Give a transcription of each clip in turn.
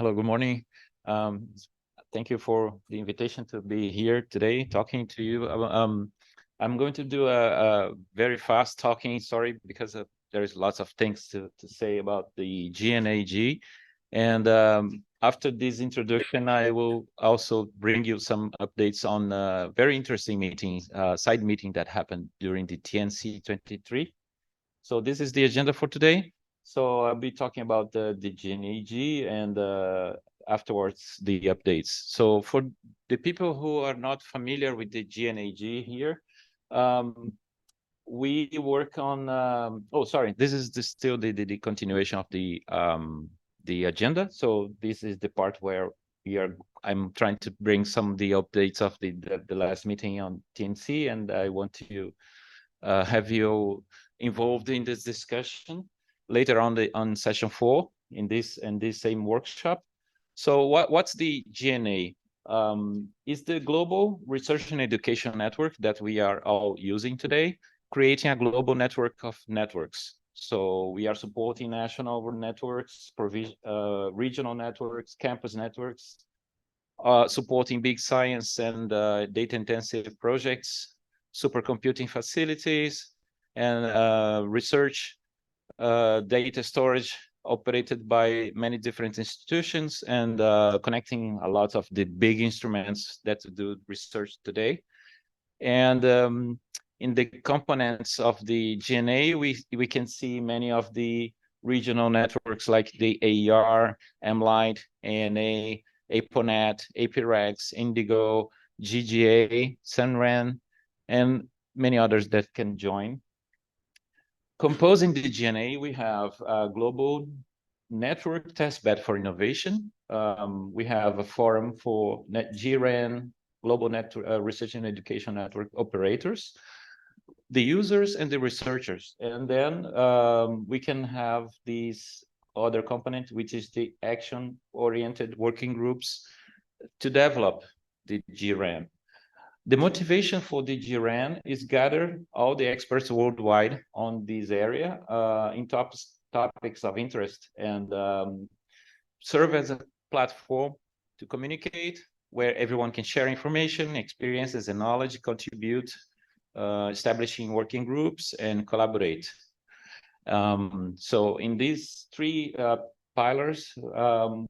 Hello, good morning. Um, Thank you for the invitation to be here today talking to you. I'm going to do a very fast talking, sorry, because there's lots of things to say about the GNAG. And after this introduction, I will also bring you some updates on a very interesting meetings, side meeting that happened during the TNC 23. So this is the agenda for today. So I'll be talking about the GNAG and afterwards the updates. So for the people who are not familiar with the GNAG here, we work on, oh, sorry, this is still the continuation of the agenda. So this is the part where I'm trying to bring some of the updates of the last meeting on TNC, and I want to have you involved in this discussion later on session 4 in this same workshop. So what's the GNA? Is the global research and education network that we are all using today, creating a global network of networks. So we are supporting national networks, regional networks, campus networks, supporting big science and data-intensive projects, supercomputing facilities, and research data storage operated by many different institutions, and connecting a lot of the big instruments that do research today. And in the components of the GNA, we can see many of the regional networks like the AER, MLIT, ANA, APONET, APREX, Indigo, GGA, SUNRAN, and many others that can join. Composing the GNA, we have a global network testbed for innovation. We have a forum for GRAN, Global Research and Education Network operators, the users and the researchers. And then we can have these other component, which is the action-oriented working groups to develop the GRAN. The motivation for the GRAN is gather all the experts worldwide on this area in topics of interest, and serve as a platform to communicate where everyone can share information, experiences, and knowledge, contribute, establishing working groups, and collaborate. So in these three pillars,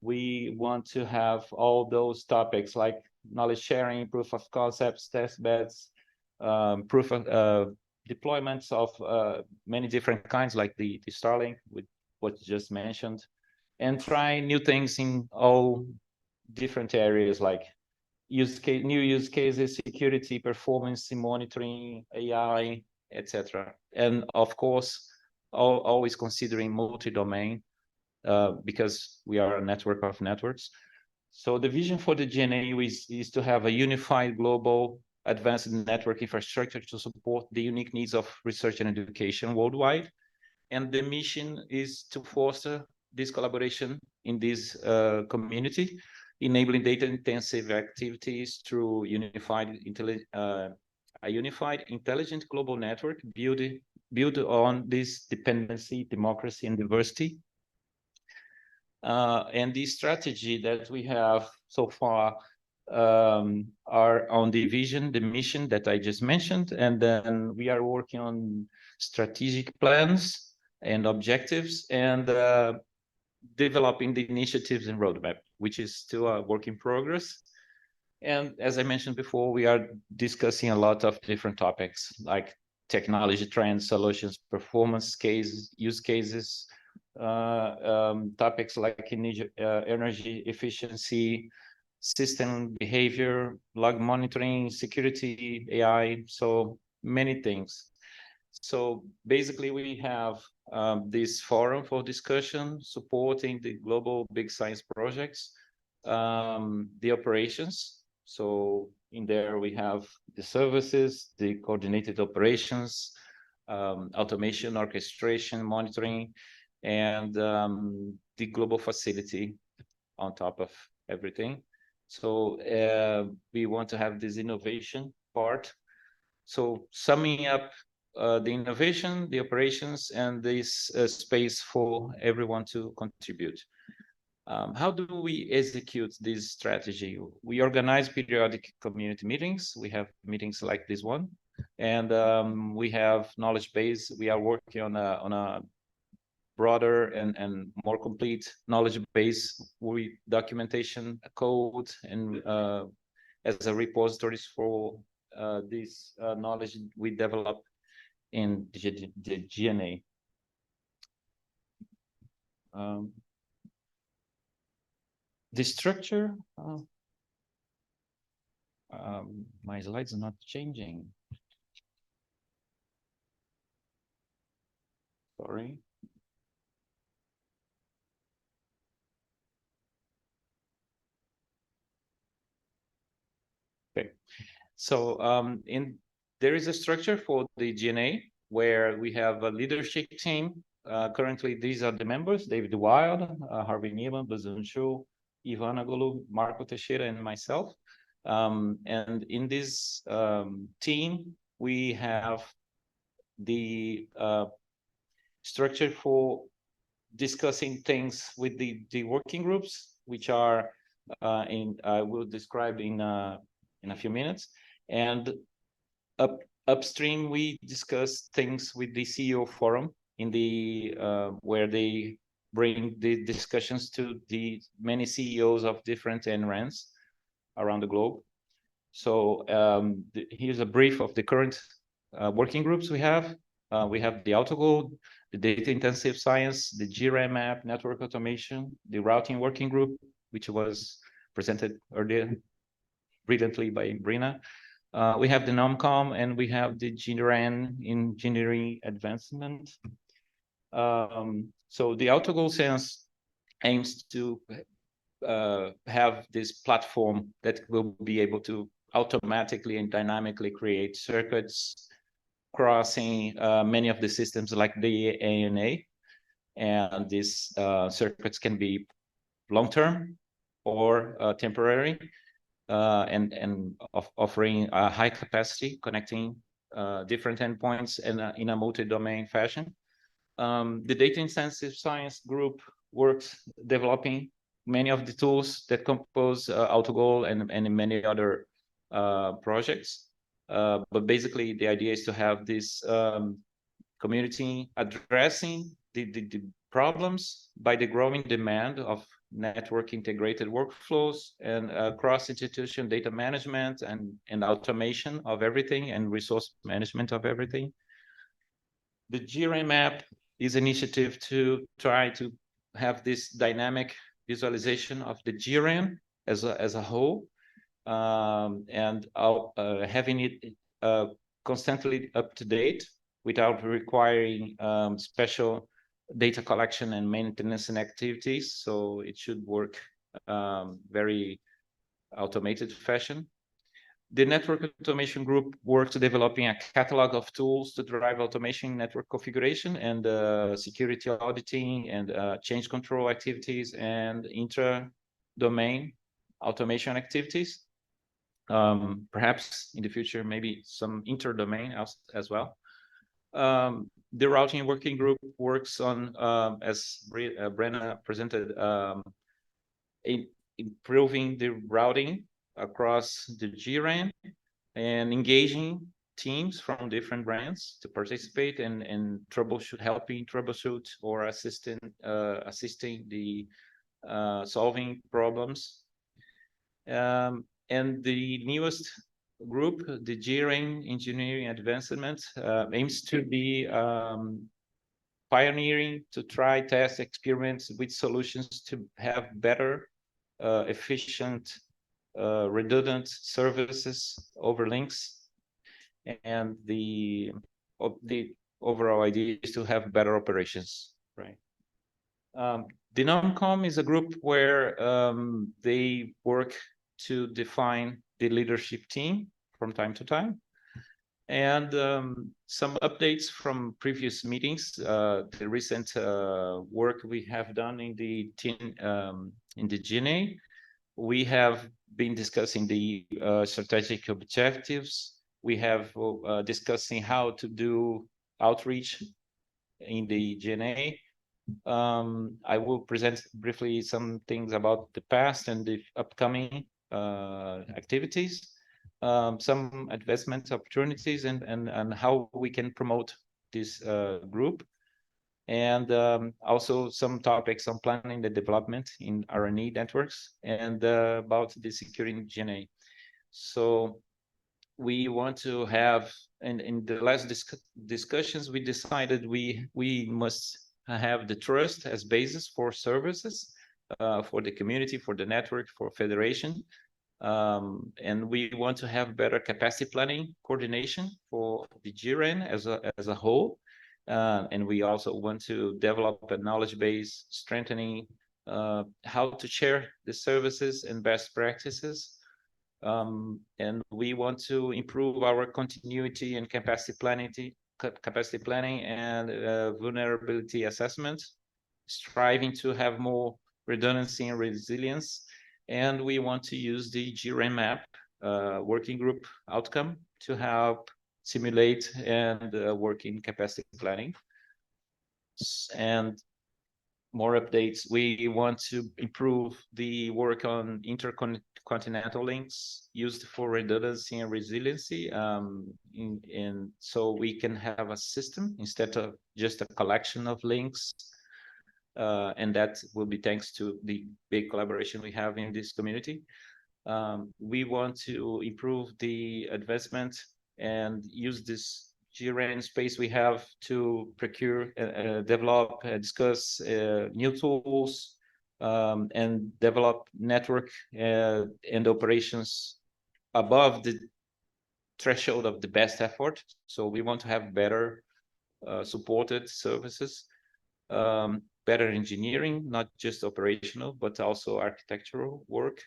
we want to have all those topics like knowledge sharing, proof of concepts, test beds, proof of deployments of many different kinds, like the Starlink, with what you just mentioned, and try new things in all different areas like new use cases, security, performance monitoring, AI, etc. And of course, always considering multi-domain, because we are a network of networks. So the vision for the GNA is to have a unified global advanced network infrastructure to support the unique needs of research and education worldwide. And the mission is to foster this collaboration in this community, enabling data-intensive activities through a unified, intelligent global network built on this dependency, democracy, and diversity. And the strategy that we have so far are on the vision, the mission that I just mentioned, and then we are working on strategic plans and objectives, and developing the initiatives and roadmap, which is still a work in progress. And as I mentioned before, we are discussing a lot of different topics like technology trends, solutions, performance cases, use cases, topics like energy efficiency, system behavior, log monitoring, security, AI, so many things. So basically, we have this forum for discussion supporting the global big science projects, the operations. So in there we have the services, the coordinated operations, automation, orchestration, monitoring, and the global facility on top of everything. So we want to have this innovation part. So summing up the innovation, the operations, and this space for everyone to contribute. How do we execute this strategy? We organize periodic community meetings. We have meetings like this one, and we have knowledge base. We are working on a broader and more complete knowledge base with documentation, code, and as a repositories for this knowledge we develop in the GNA. The structure, my slides are not changing. Sorry. Okay, so there is a structure for the GNA where we have a leadership team. Currently, these are the members: David Wild, Harvey Neiman, Bazan Shu, Ivan Agolu, Marco Teixeira, and myself. And in this team, we have the structure for discussing things with the working groups, which are I will describe in a few minutes. And upstream, we discuss things with the CEO forum in the where they bring the discussions to the many CEOs of different NRANs around the globe. So here's a brief of the current working groups we have. We have the AutoGo, the data intensive science, the GRAM app, network automation, the routing working group, which was presented earlier brilliantly by Brina. We have the NOMCOM, and we have the GRAN engineering advancement. So the AutoGo Sense aims to have this platform that will be able to automatically and dynamically create circuits crossing many of the systems like the ANA. And these circuits can be long-term or temporary, and offering a high capacity, connecting different endpoints in a multi-domain fashion. The data intensive science group works developing many of the tools that compose AutoGo and many other projects. But basically, the idea is to have this community addressing the problems by the growing demand of network integrated workflows and cross-institution data management and automation of everything and resource management of everything. The GRAM app is an initiative to try to have this dynamic visualization of the GRAM as a whole, and having it constantly up to date without requiring special data collection and maintenance and activities. So it should work very automated fashion. The network automation group works developing a catalog of tools to drive automation network configuration and security auditing and change control activities and intra-domain automation activities. Perhaps in the future, maybe some inter-domain as well. The routing working group works on, as Brenna presented, improving the routing across the GRAN and engaging teams from different brands to participate and helping troubleshoot or assisting the solving problems. And the newest group, the GRAN Engineering Advancement, aims to be pioneering to try, test, experiments with solutions to have better, efficient, redundant services over links. And the overall idea is to have better operations, right? The NOMCOM is a group where they work to define the leadership team from time to time. And some updates from previous meetings, the recent work we have done in the team, in the GNA. We have been discussing the strategic objectives. We have discussing how to do outreach in the GNA. I will present briefly some things about the past and the upcoming activities, some advancement opportunities, and how we can promote this group, and also some topics on planning the development in R&E networks, and about the security in GNA. So we want to have, in the last discussions, we decided we must have the trust as basis for services, for the community, for the network, for federation. And we want to have better capacity planning coordination for the GRAN as a whole. And we also want to develop a knowledge base, strengthening how to share the services and best practices. And we want to improve our continuity and capacity planning and vulnerability assessment, striving to have more redundancy and resilience. And we want to use the GRAN map working group outcome to help simulate and work in capacity planning. And more updates, we want to improve the work on intercontinental links used for redundancy and resiliency, so we can have a system instead of just a collection of links. And that will be thanks to the big collaboration we have in this community. We want to improve the advancement and use this GRAN space we have to procure, develop, discuss new tools, and develop network and operations above the threshold of the best effort. So we want to have better supported services, better engineering, not just operational, but also architectural work,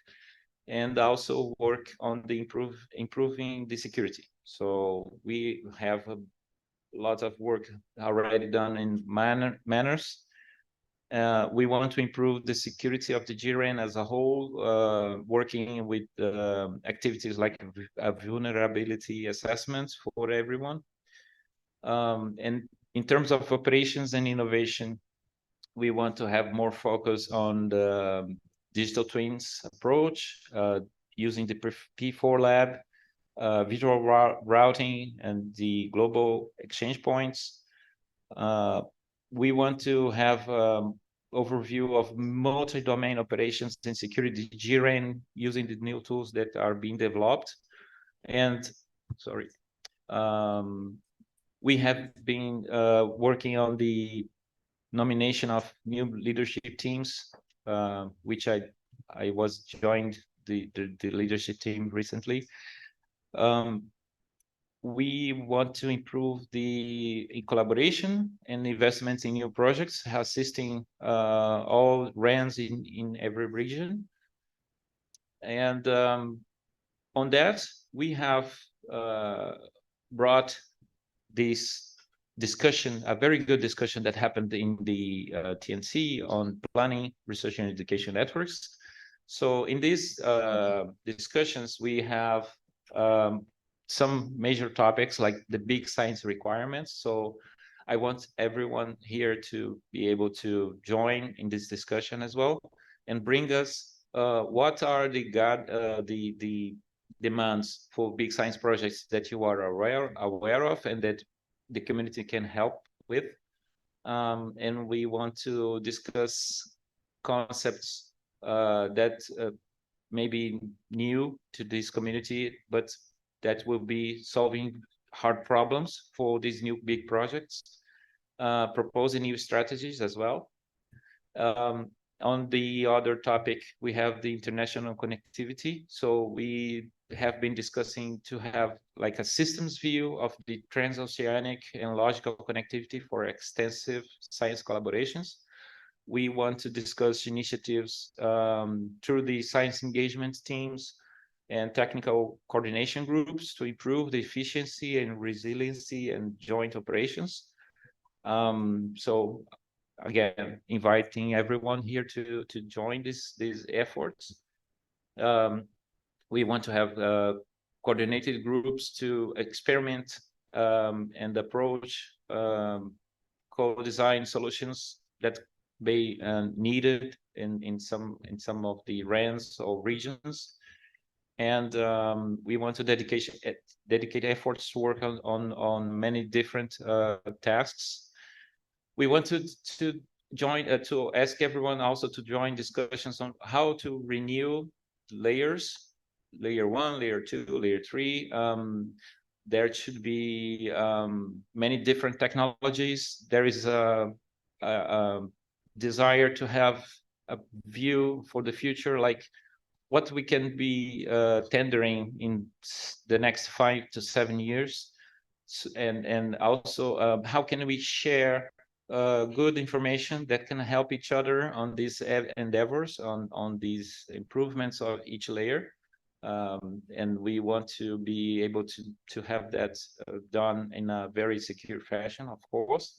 and also work on the improving the security. So we have a lot of work already done in manners. We want to improve the security of the GRAN as a whole, working with activities like a vulnerability assessments for everyone. And in terms of operations and innovation, we want to have more focus on the digital twins approach, using the P4 lab, visual routing, and the global exchange points. We want to have overview of multi-domain operations and security GRAN using the new tools that are being developed. And we have been working on the nomination of new leadership teams, which I was joined the leadership team recently. We want to improve the collaboration and investments in new projects, assisting all RANs in every region. And on that, we have brought this discussion, a very good discussion that happened in the TNC on planning, research, and education networks. So in these discussions, we have some major topics like the big science requirements. So I want everyone here to be able to join in this discussion as well, and bring us what are the demands for big science projects that you are aware of and that the community can help with. And we want to discuss concepts that may be new to this community, but that will be solving hard problems for these new big projects, proposing new strategies as well. On the other topic, we have the international connectivity. So we have been discussing to have like a systems view of the transoceanic and logical connectivity for extensive science collaborations. We want to discuss initiatives through the science engagement teams and technical coordination groups to improve the efficiency and resiliency and joint operations. So again, inviting everyone here to join these efforts. We want to have coordinated groups to experiment and approach co-design solutions that may needed in some of the RANs or regions. And we want to dedicate efforts to work on many different tasks. We wanted to join to ask everyone also to join discussions on how to renew layers, layer 1, layer 2, layer 3. There should be many different technologies. There is a desire to have a view for the future, like what we can be tendering in the next 5 to 7 years, and also how can we share good information that can help each other on these endeavors, on these improvements of each layer. And we want to be able to have that done in a very secure fashion, of course.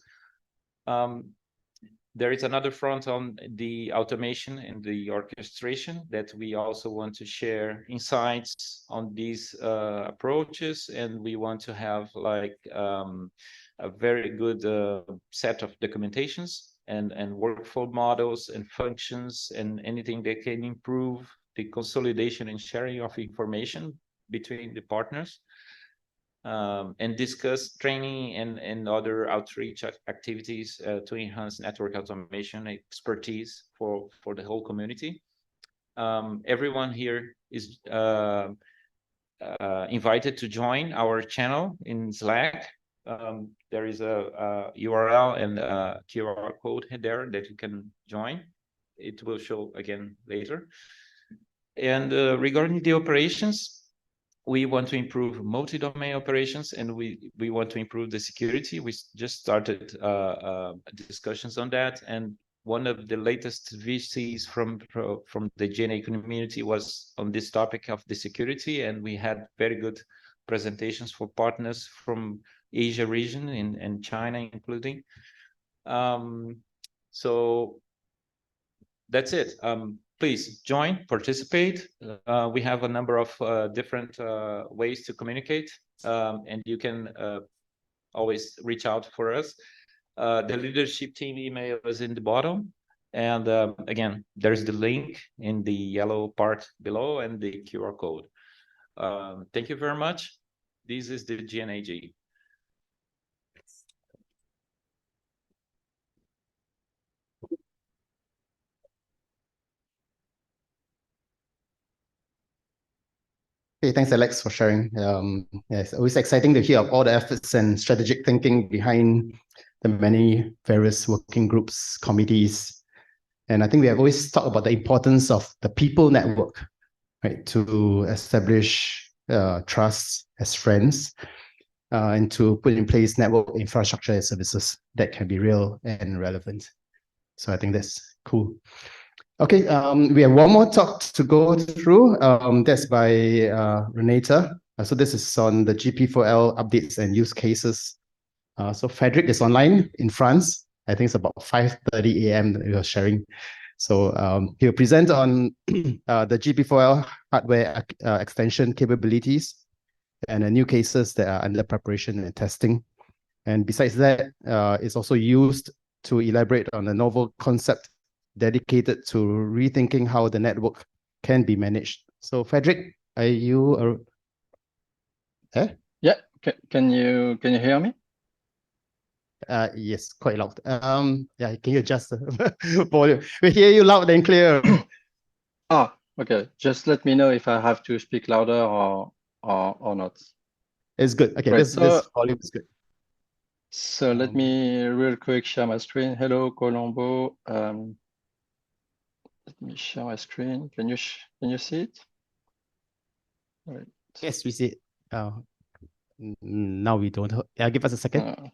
There is another front on the automation and the orchestration that we also want to share insights on these approaches, and we want to have like a very good set of documentations and workflow models and functions and anything that can improve the consolidation and sharing of information between the partners. And discuss training and other outreach activities to enhance network automation expertise for the whole community. Everyone here is invited to join our channel in Slack. There is a URL and a QR code there that you can join. It will show again later. And regarding the operations, we want to improve multi-domain operations, and we want to improve the security. We just started discussions on that, and one of the latest VCs from the GNA community was on this topic of the security, and we had very good presentations for partners from Asia region and China including. So that's it. Please join, participate. We have a number of different ways to communicate, and you can always reach out for us. The leadership team email is in the bottom. And again, there's the link in the yellow part below and the QR code. Thank you very much. This is the GNAG. Okay, thanks, Alex, for sharing. Yeah, it's always exciting to hear of all the efforts and strategic thinking behind the many various working groups, committees. And I think we have always talked about the importance of the people network, right, to establish trust as friends and to put in place network infrastructure and services that can be real and relevant. So I think that's cool. Okay, we have one more talk to go through. That's by Renata. So this is on the GP4L updates and use cases. So Frederick is online in France. I think it's about 5:30 a.m. that we are sharing. So he'll present on the GP4L hardware extension capabilities and the new cases that are under preparation and testing. And besides that, it's also used to elaborate on a novel concept dedicated to rethinking how the network can be managed. So Frederick, are you Yeah, can you hear me? Yes, quite loud. Yeah, can you adjust the volume? We hear you loud and clear. Okay. Just let me know if I have to speak louder or not. It's good. Okay, Great. this volume is good. So let me real quick share my screen. Hello, Colombo. Let me share my screen. Can you see it? Right. Yes, we see it. Now we don't. Yeah, give us a second.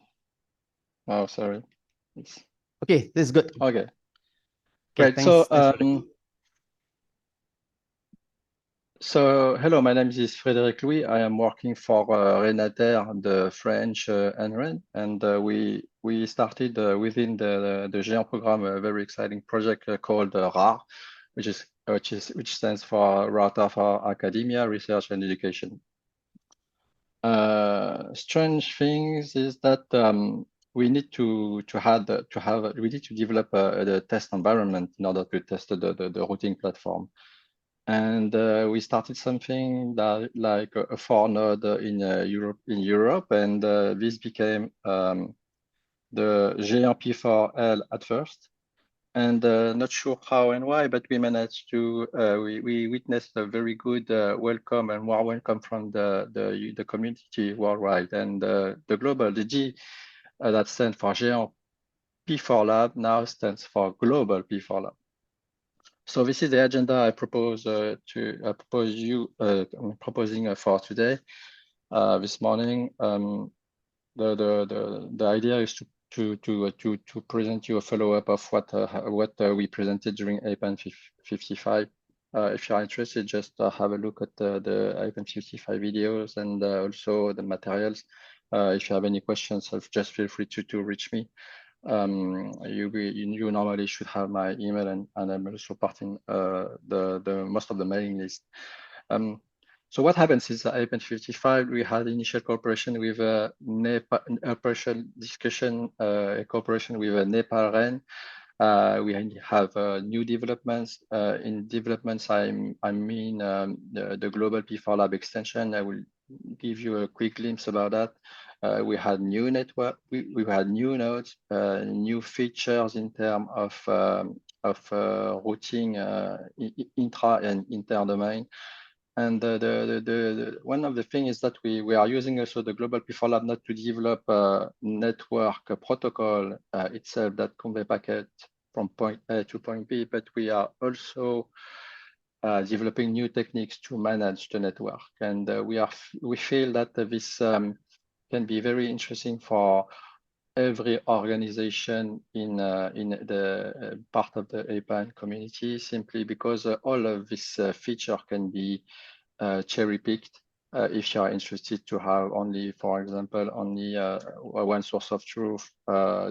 Oh, sorry. It's... Okay, this is good. Okay. Great. Thanks, So, so hello, my name is Frédéric Louis. I am working for Renater, the French NREN, and we started within the Géant program a very exciting project called RAR, which stands for Rata for Academia, Research and Education. Strange things is that we need to develop the test environment in order to test the routing platform. And we started something that like a 4-node in Europe, and this became the GRP4L at first. And not sure how and why, but we managed to we witnessed a very good welcome and warm welcome from the community worldwide, and the global G that stands for Géant P4 Lab now stands for Global P4 Lab. So this is the agenda I propose I'm proposing for today. This morning, the idea is to present you a follow-up of what we presented during APAN 55. If you're interested, just have a look at the APAN 55 videos and also the materials. If you have any questions, just feel free to reach me. You normally should have my email, and I'm also part in the most of the mailing list. So what happens is APAN 55, we had initial cooperation with Nepal, partial discussion, cooperation with Nepal REN. We have new developments. In developments, I mean the Global P4 Lab extension. I will give you a quick glimpse about that. We had new network. We had new nodes, new features in terms of routing intra and inter domain. And one of the things is that we are using also the Global P4 Lab not to develop a network protocol itself that convey packet from point A to point B, but we are also developing new techniques to manage the network. And we feel that this can be very interesting for every organization in the part of the APAN community, simply because all of this feature can be cherry-picked if you are interested to have only, for example, only one source of truth,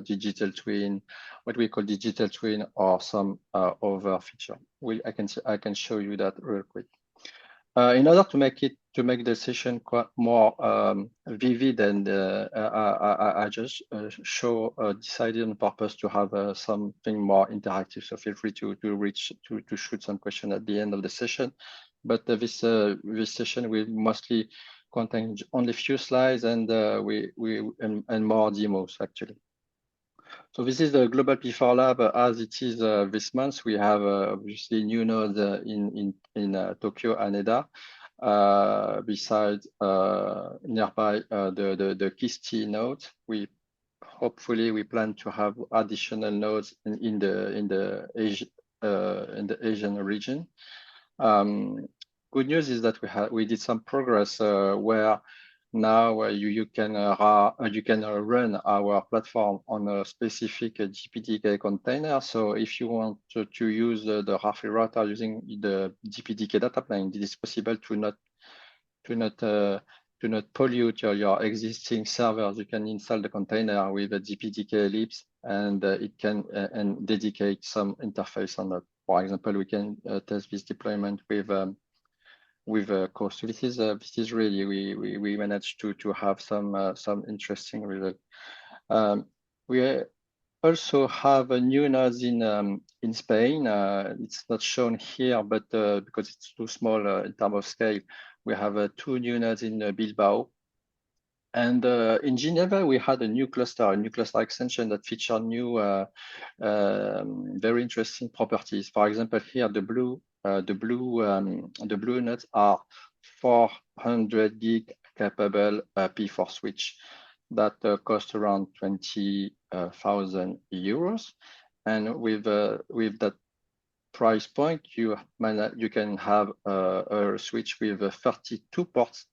digital twin, what we call digital twin, or some other feature. I can show you that real quick. In order to make the session quite more vivid, and I just decided on purpose to have something more interactive. So feel free to shoot some question at the end of the session. But this session will mostly contain only a few slides and more demos actually. So this is the Global P4 Lab as it is this month. We have obviously new nodes in Tokyo, Haneda. Besides nearby the Kisti node, hopefully we plan to have additional nodes in the Asian region. Good news is that we did some progress where now you can run our platform on a specific GPDK container. So if you want to use the Rafi router using the GPDK data plane, it is possible to not pollute your existing servers. You can install the container with a GPDK ellipse, and it can and dedicate some interface on that. For example, we can test this deployment with course. So this is really we managed to have some interesting results. We also have a new nodes in Spain. It's not shown here, but because it's too small in terms of scale, we have 2 new nodes in Bilbao. And in Geneva, we had a new cluster extension that featured new very interesting properties. For example, here the blue nodes are 400 gig capable P4 switch that cost around 20,000 euros. And with that price point, you can have a switch with 32 ports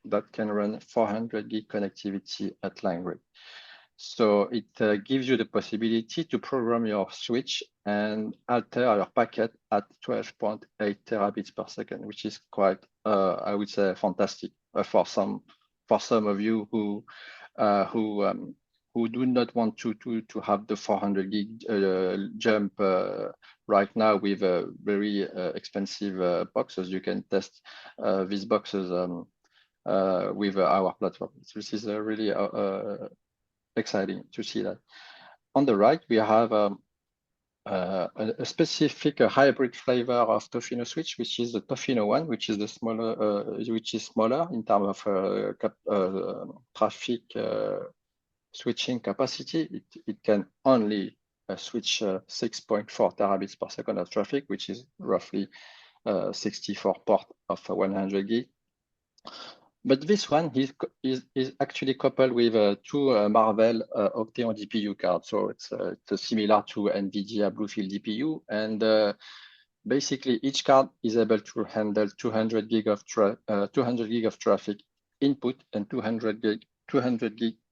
that can run 400 gig connectivity at line rate. So it gives you the possibility to program your switch and alter your packet at 12.8 terabits per second, which is quite, I would say, fantastic for some of you who do not want to have the 400 gig jump right now with very expensive boxes. You can test these boxes with our platform. So this is really exciting to see that. On the right, we have a specific hybrid flavor of Tofino switch, which is the Tofino one, which is the smaller, which is smaller in terms of traffic switching capacity. It can only switch 6.4 terabits per second of traffic, which is roughly 64 ports of 100 gig. But this one is actually coupled with two Marvell Octeon DPU cards. So it's similar to NVIDIA Bluefield DPU. And basically, each card is able to handle 200 gig of traffic input and 200 gig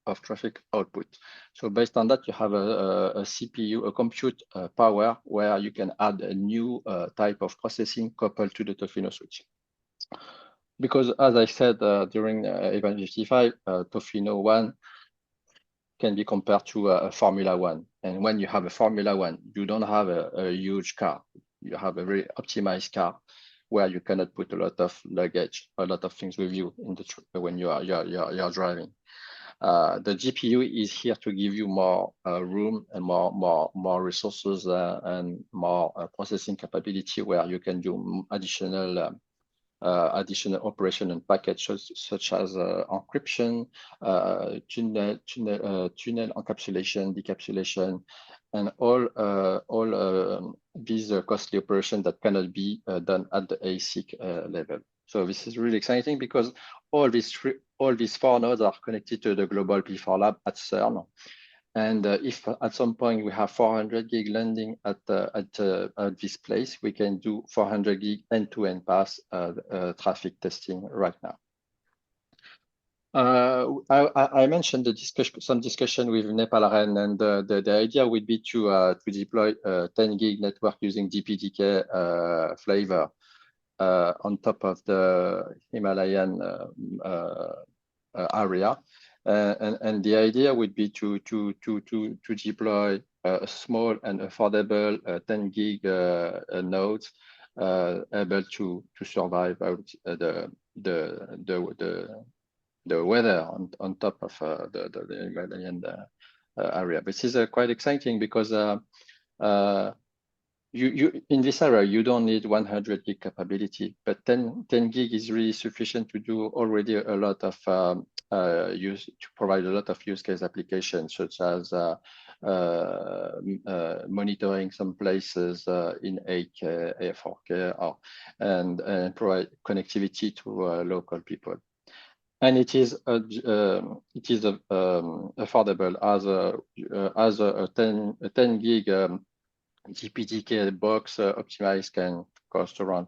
of traffic output. So based on that, you have a CPU, a compute power where you can add a new type of processing coupled to the Tofino switch. Because as I said during APAN 55, Tofino 1 can be compared to a Formula 1. And when you have a Formula 1, you don't have a huge car. You have a very optimized car where you cannot put a lot of luggage, a lot of things with you in the when you're driving. The GPU is here to give you more room and more resources and more processing capability where you can do additional operation and packages such as encryption, tunnel encapsulation, decapsulation, and all these costly operations that cannot be done at the ASIC level. So this is really exciting because all these four nodes are connected to the global P4 lab at CERN. And if at some point we have 400 gig landing at this place, we can do 400 gig end-to-end pass traffic testing right now. I mentioned some discussion with Nepal-REN, and the idea would be to deploy a 10 gig network using DPDK flavor on top of the Himalayan area. And the idea would be to deploy a small and affordable 10 gig nodes able to survive the weather on top of the Himalayan area. This is quite exciting because you in this area, you don't need 100 gig capability, but 10 gig is really sufficient to do already a lot of to provide a lot of use case applications, such as monitoring some places in 8K, 4K, and provide connectivity to local people. And it is affordable as a 10 gig GPDK box optimized can cost around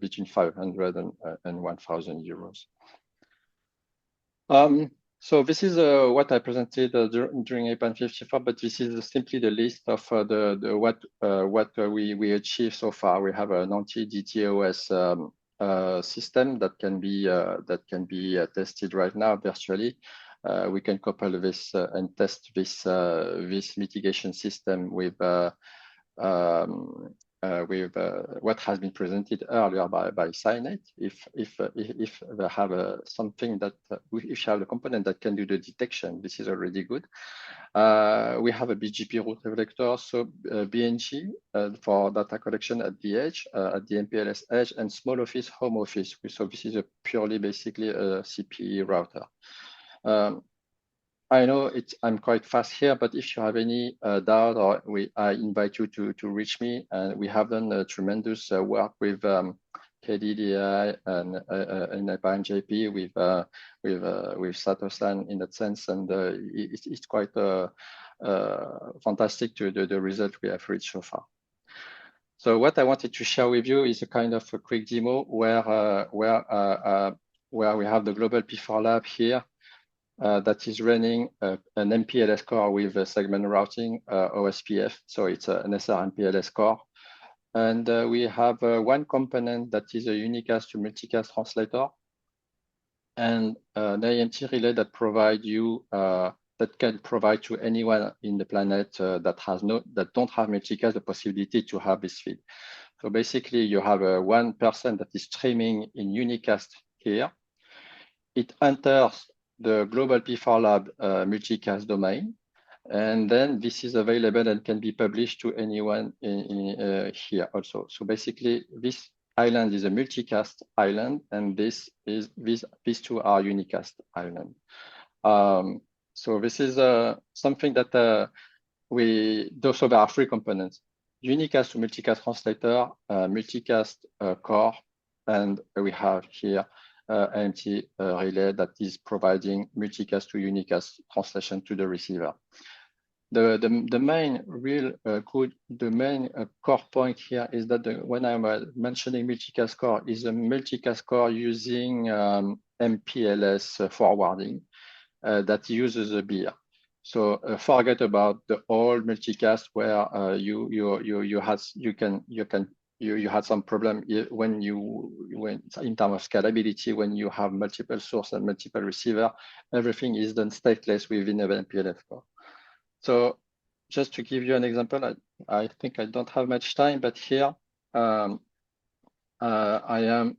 between 500 and 1,000 euros. So this is what I presented during APAN 54, but this is simply the list of what we achieved so far. We have an anti-DDoS system that can be tested right now virtually. We can couple this and test this mitigation system with what has been presented earlier by Signet. If they have something that if you have a component that can do the detection, this is already good. We have a BGP route reflector, so BNG for data collection at the edge, at the MPLS edge, and small office, home office. So this is purely basically a CPE router. I know I'm quite fast here, but if you have any doubt, or I invite you to reach me. And we have done tremendous work with KDDI and APAN JP with Sato-san in that sense, and it's quite fantastic to the result we have reached so far. So what I wanted to share with you is a kind of a quick demo where we have the global P4 lab here. That is running an MPLS core with a segment routing OSPF. So it's an SR MPLS core. And we have one component that is a unicast to multicast translator, and an AMT relay that can provide to anyone in the planet that don't have multicast the possibility to have this feed. So basically, you have one person that is streaming in unicast here. It enters the global P4 lab multicast domain. And then this is available and can be published to anyone here also. So basically, this island is a multicast island, and these two are unicast island. So this is something that so there are three components: unicast to multicast translator, multicast core, and we have here AMT relay that is providing multicast to unicast translation to the receiver. The main core point here is that when I'm mentioning multicast core, is a multicast core using MPLS forwarding that uses a beer. So forget about the old multicast where you had some problem when in terms of scalability, when you have multiple source and multiple receiver, everything is done stateless within an MPLS core. So just to give you an example, I think I don't have much time, but here I am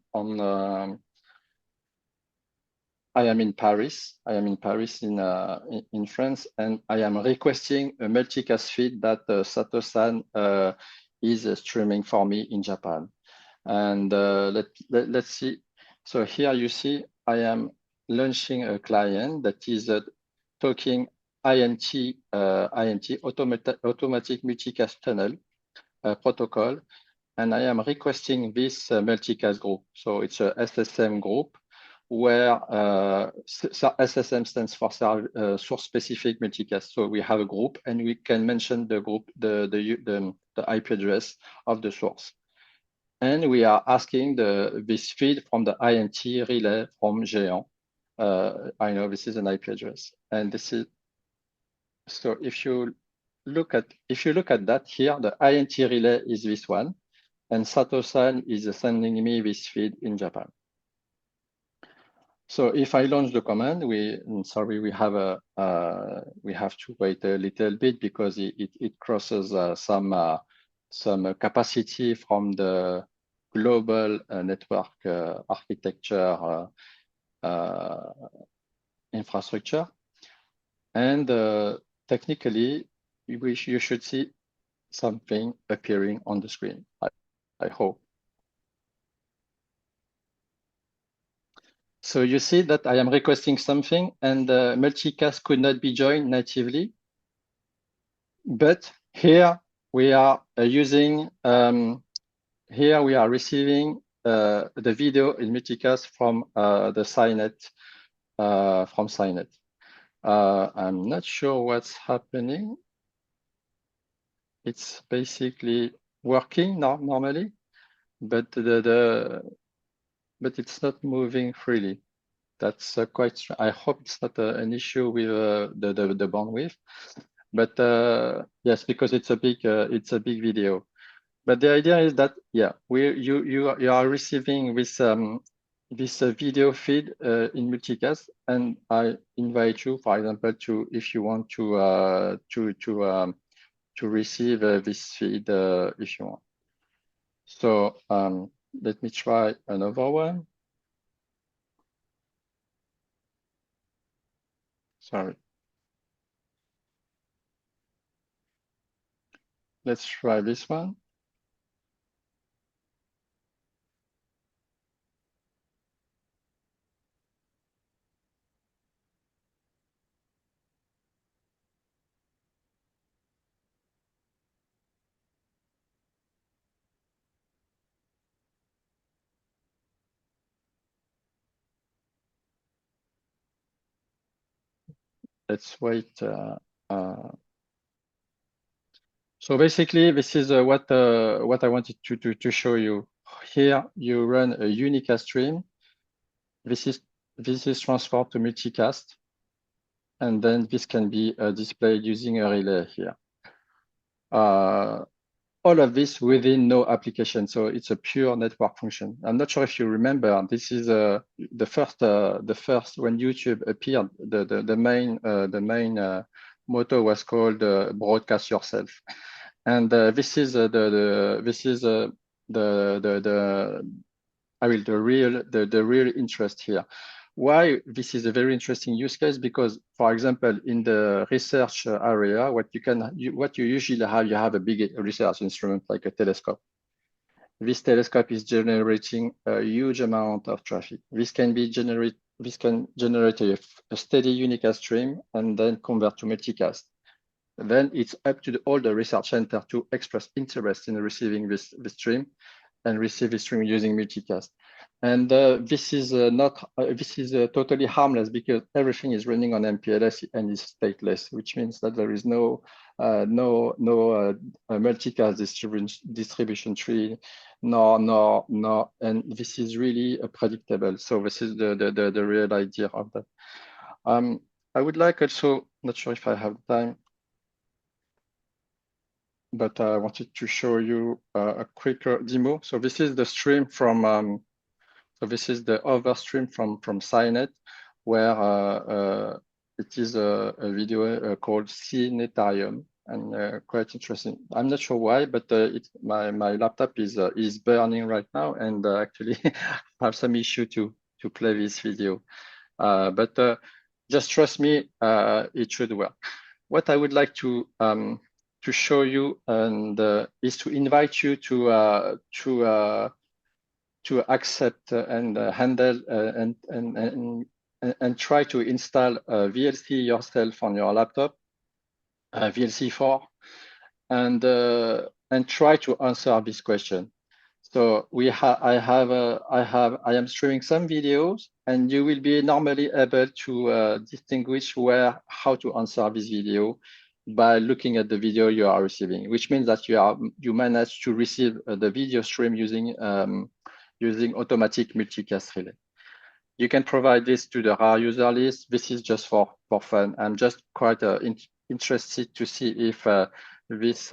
in Paris. I am in Paris in France, and I am requesting a multicast feed that Sato-san is streaming for me in Japan. And let's see. So here you see I am launching a client that is talking INT automatic multicast tunnel protocol, and I am requesting this multicast group. So it's a SSM group where SSM stands for source specific multicast. So we have a group, and we can mention the group, the IP address of the source. And we are asking this feed from the INT relay from Géant. I know this is an IP address, and this is so. If you look at that here, the INT relay is this one, and Sato-san is sending me this feed in Japan. So if I launch the command, we have to wait a little bit because it crosses some capacity from the global network architecture infrastructure, and technically you should see something appearing on the screen. I hope. So you see that I am requesting something, and the multicast could not be joined natively. But here we are using, here we are receiving the video in multicast from the SciNet, from SciNet. I'm not sure what's happening. It's basically working normally, but but it's not moving freely. That's quite strange. I hope it's not an issue with the bandwidth, but yes, because it's a big video. But the idea is that you are receiving this this video feed in multicast, and I invite you, for example, if you want to receive this feed if you want. So let me try another one. Sorry. Let's try this one. Let's wait. So basically, this is what I wanted to show you. Here, you run a unicast stream. This is transferred to multicast, and then this can be displayed using a relay here. All of this within no application, so it's a pure network function. I'm not sure if you remember. This is the first when YouTube appeared. The main motto was called "Broadcast Yourself," and this is the real interest here. Why this is a very interesting use case? Because, for example, in the research area, what you usually have, you have a big research instrument like a telescope. This telescope is generating a huge amount of traffic. This can generate a steady unicast stream and then convert to multicast. Then it's up to all the research center to express interest in receiving this stream and receive the stream using multicast. And this is totally harmless because everything is running on MPLS and is stateless, which means that there is no multicast distribution tree, and this is really predictable. So this is the real idea of that. I would like also, not sure if I have time, but I wanted to show you a quicker demo. So this is the stream from, so this is the other stream from SciNet, where it is a video called Cinetarium, and quite interesting. I'm not sure why, but my laptop is burning right now, and actually I have some issue to play this video. But just trust me, it should work. What I would like to show you and is to invite you to accept and handle and try to install VLC yourself on your laptop, VLC4, and try to answer this question. So I am streaming some videos, and you will be normally able to distinguish how to answer this video by looking at the video you are receiving, which means that you manage to receive the video stream using automatic multicast relay. You can provide this to the RAR user list. This is just for fun. I'm just quite interested to see if this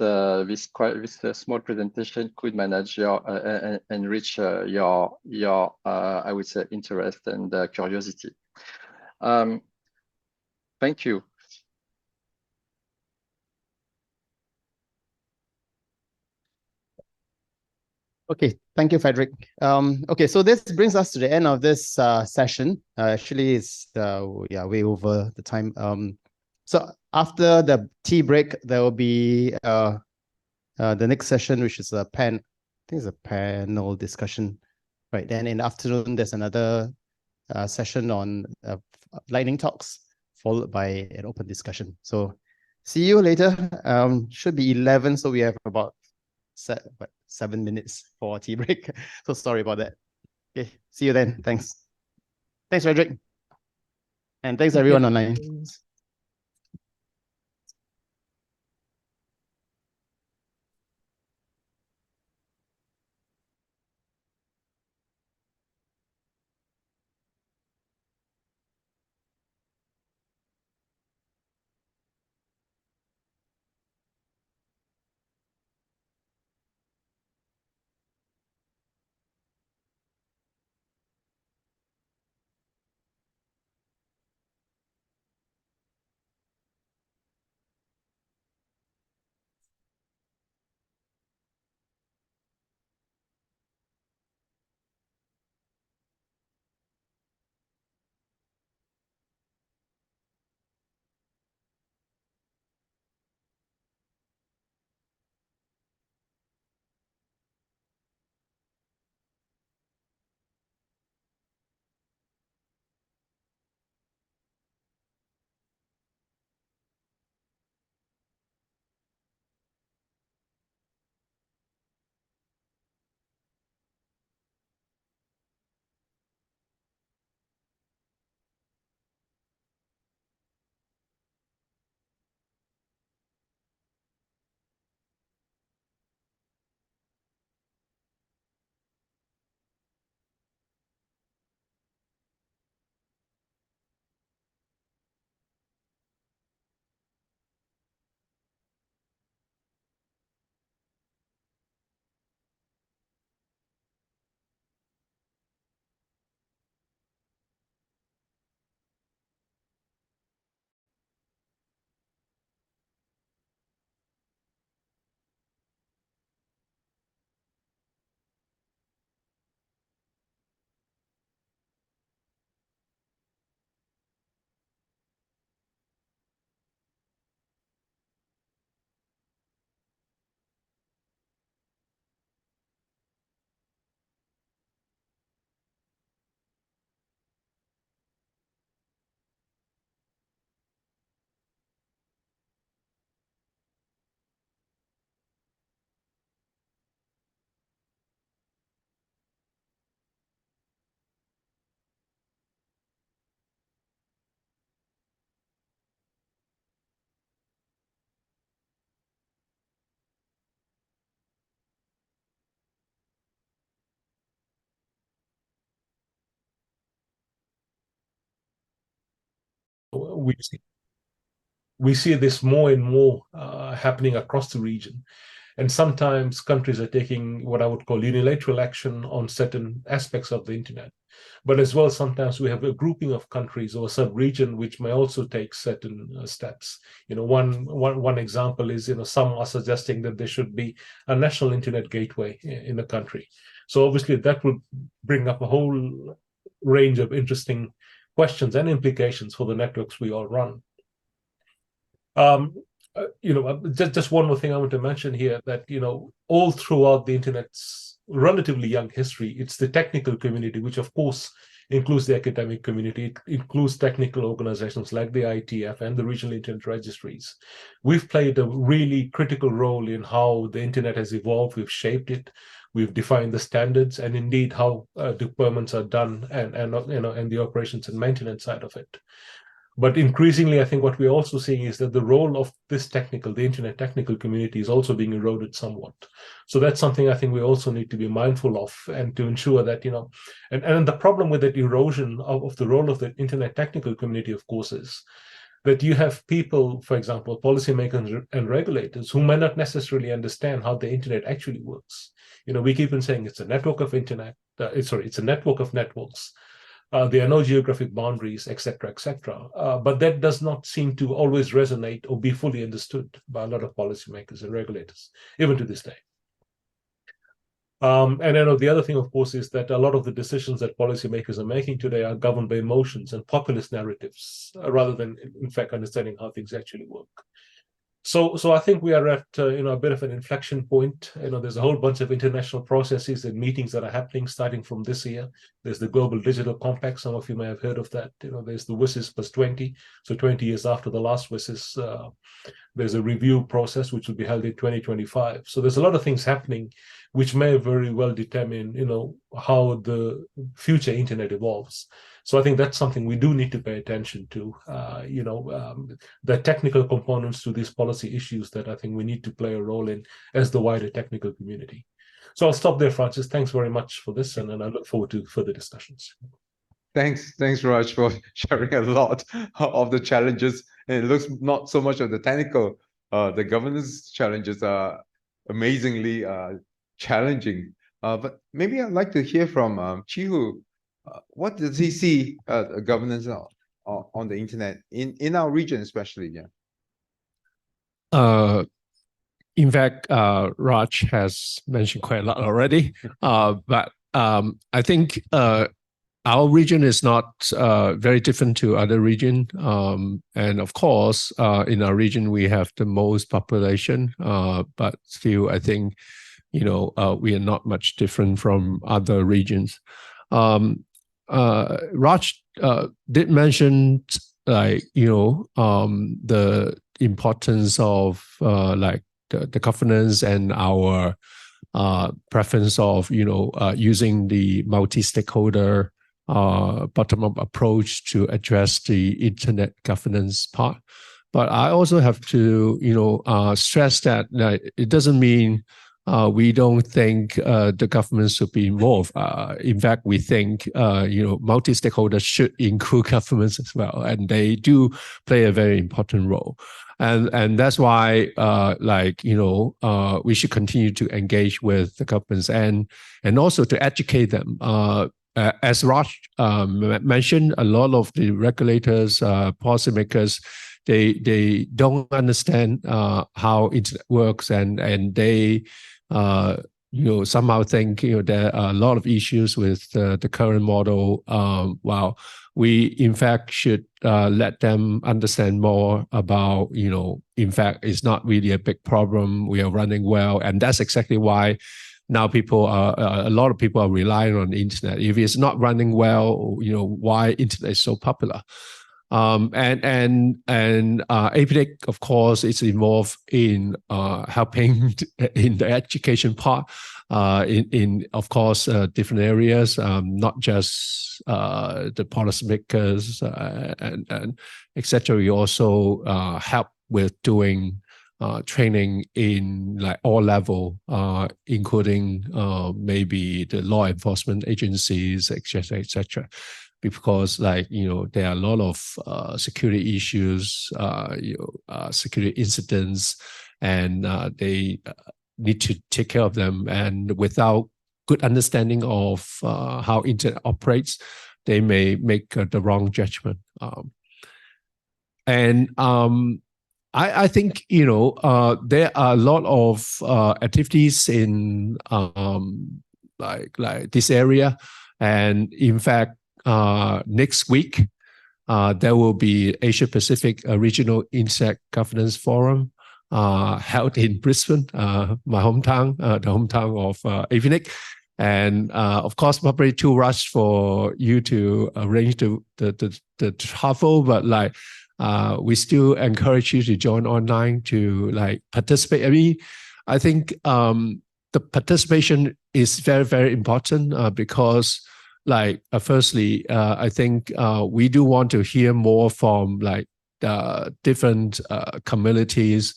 small presentation could manage your enrich your I would say interest and curiosity. Thank you. Okay, thank you, Frederick. Okay, so this brings us to the end of this session. Actually, it's way over the time. So after the tea break, there will be the next session, which is I think it's a panel discussion. Right, then in the afternoon, there's another session on lightning talks, followed by an open discussion. So see you later. Should be 11, so we have about 7 minutes for tea break. So sorry about that. Okay, see you then. Thanks. Thanks, Frederick. And thanks everyone online. we see this more and more happening across the region. And sometimes countries are taking what I would call unilateral action on certain aspects of the internet. But as well, sometimes we have a grouping of countries or a sub-region which may also take certain steps. One example is, some are suggesting that there should be a national internet gateway in the country. So obviously that would bring up a whole range of interesting questions and implications for the networks we all run. Just one more thing I want to mention here, that all throughout the internet's relatively young history, it's the technical community, which of course includes the academic community, it includes technical organizations like the IETF and the regional internet registries. We've played a really critical role in how the internet has evolved. We've shaped it, we've defined the standards, and indeed how deployments are done, and the operations and maintenance side of it. But increasingly, I think what we're also seeing is that the role of the internet technical community is also being eroded somewhat. So that's something I think we also need to be mindful of, and to ensure that, and the problem with that erosion of the role of the internet technical community, of course, is that you have people, for example, policymakers and regulators, who may not necessarily understand how the internet actually works. We keep on saying it's a network of it's a network of networks. There are no geographic boundaries, etc., but that does not seem to always resonate or be fully understood by a lot of policymakers and regulators, even to this day. And the other thing, of course, is that a lot of the decisions that policymakers are making today are governed by emotions and populist narratives, rather than, in fact, understanding how things actually work. So I think we are at a bit of an inflection point. There's a whole bunch of international processes and meetings that are happening starting from this year. There's the Global Digital Compact. Some of you may have heard of that. There's the WSIS plus 20. So 20 years after the last WSIS, there's a review process which will be held in 2025. So there's a lot of things happening which may very well determine, how the future internet evolves. So I think that's something we do need to pay attention to, the technical components to these policy issues that I think we need to play a role in as the wider technical community. So I'll stop there, Francis. Thanks very much for this, and I look forward to further discussions. Thanks, Raj, for sharing a lot of the challenges. And it looks not so much of the technical, the governance challenges are amazingly challenging. But maybe I'd like to hear from Chihu. What does he see governance on the internet in our region, especially? In fact, Raj has mentioned quite a lot already. But I think our region is not very different to other region. And of course, in our region, we have the most population, but still, I think, we are not much different from other regions. Raj did mention, the importance of the governance and our preference of, using the multi-stakeholder bottom-up approach to address the internet governance part. But I also have to, stress that it doesn't mean we don't think the government should be involved. In fact, we think multi-stakeholders should include governments as well, and they do play a very important role. And that's why we should continue to engage with the governments and also to educate them. As Raj mentioned, a lot of the regulators, policymakers, they don't understand how it works, and they somehow think there are a lot of issues with the current model. While we in fact should let them understand more about, in fact, it's not really a big problem. We are running well, and that's exactly why now a lot of people are relying on the internet. If it's not running well, why internet is so popular? And APAN, of course, is involved in helping in the education part, in of course different areas, not just the policymakers and etc. We also help with doing training in all level, including maybe the law enforcement agencies, etc., etc. because like, there are a lot of security issues, security incidents, and they need to take care of them. And without good understanding of how internet operates, they may make the wrong judgment. I think there are a lot of activities in like this area, and in fact, next week there will be Asia Pacific Regional Internet Governance Forum held in Brisbane, my hometown, the hometown of APAN. And of course, probably too rushed for you to arrange the travel, but like we still encourage you to join online to like participate. I mean, I think the participation is very, very important because like firstly, I think we do want to hear more from like different communities,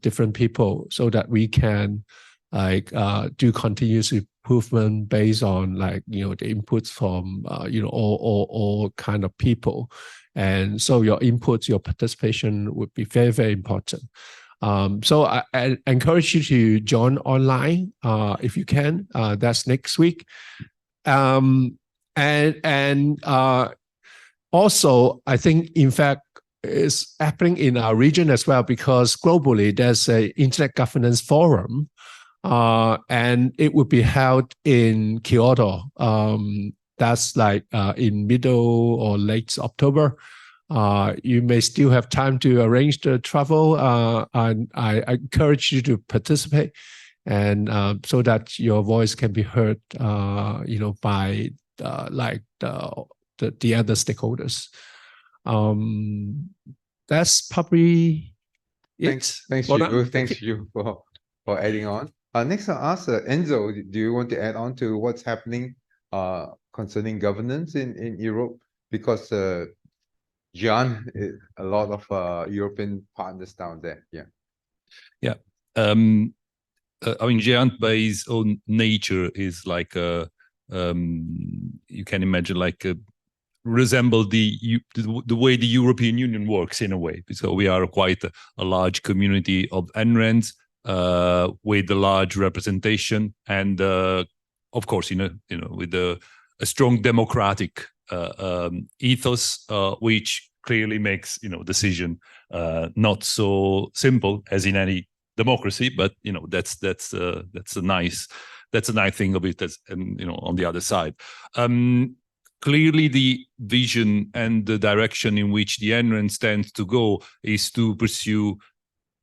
different people, so that we can like do continuous improvement based on like the inputs from all kind of people. And so your inputs, your participation would be very, very important. So I encourage you to join online if you can. That's next week. And also, I think, in fact, it's happening in our region as well, because globally there's an Internet Governance Forum, and it will be held in Kyoto. That's like in middle or late October. You may still have time to arrange the travel, and I encourage you to participate, and so that your voice can be heard, by like the other stakeholders. That's probably it. Thanks you for adding on. Next, I'll ask Enzo. Do you want to add on to what's happening concerning governance in Europe? Because Gian, a lot of European partners down there. Yeah. I mean, Gian by his own nature is like you can imagine like resemble the way the European Union works in a way. So we are quite a large community of NRENs with a large representation, and of course, with a strong democratic ethos, which clearly makes decision not so simple as in any democracy, but that's a nice thing of it. As on the other side. Clearly, the vision and the direction in which the NREN stands to go is to pursue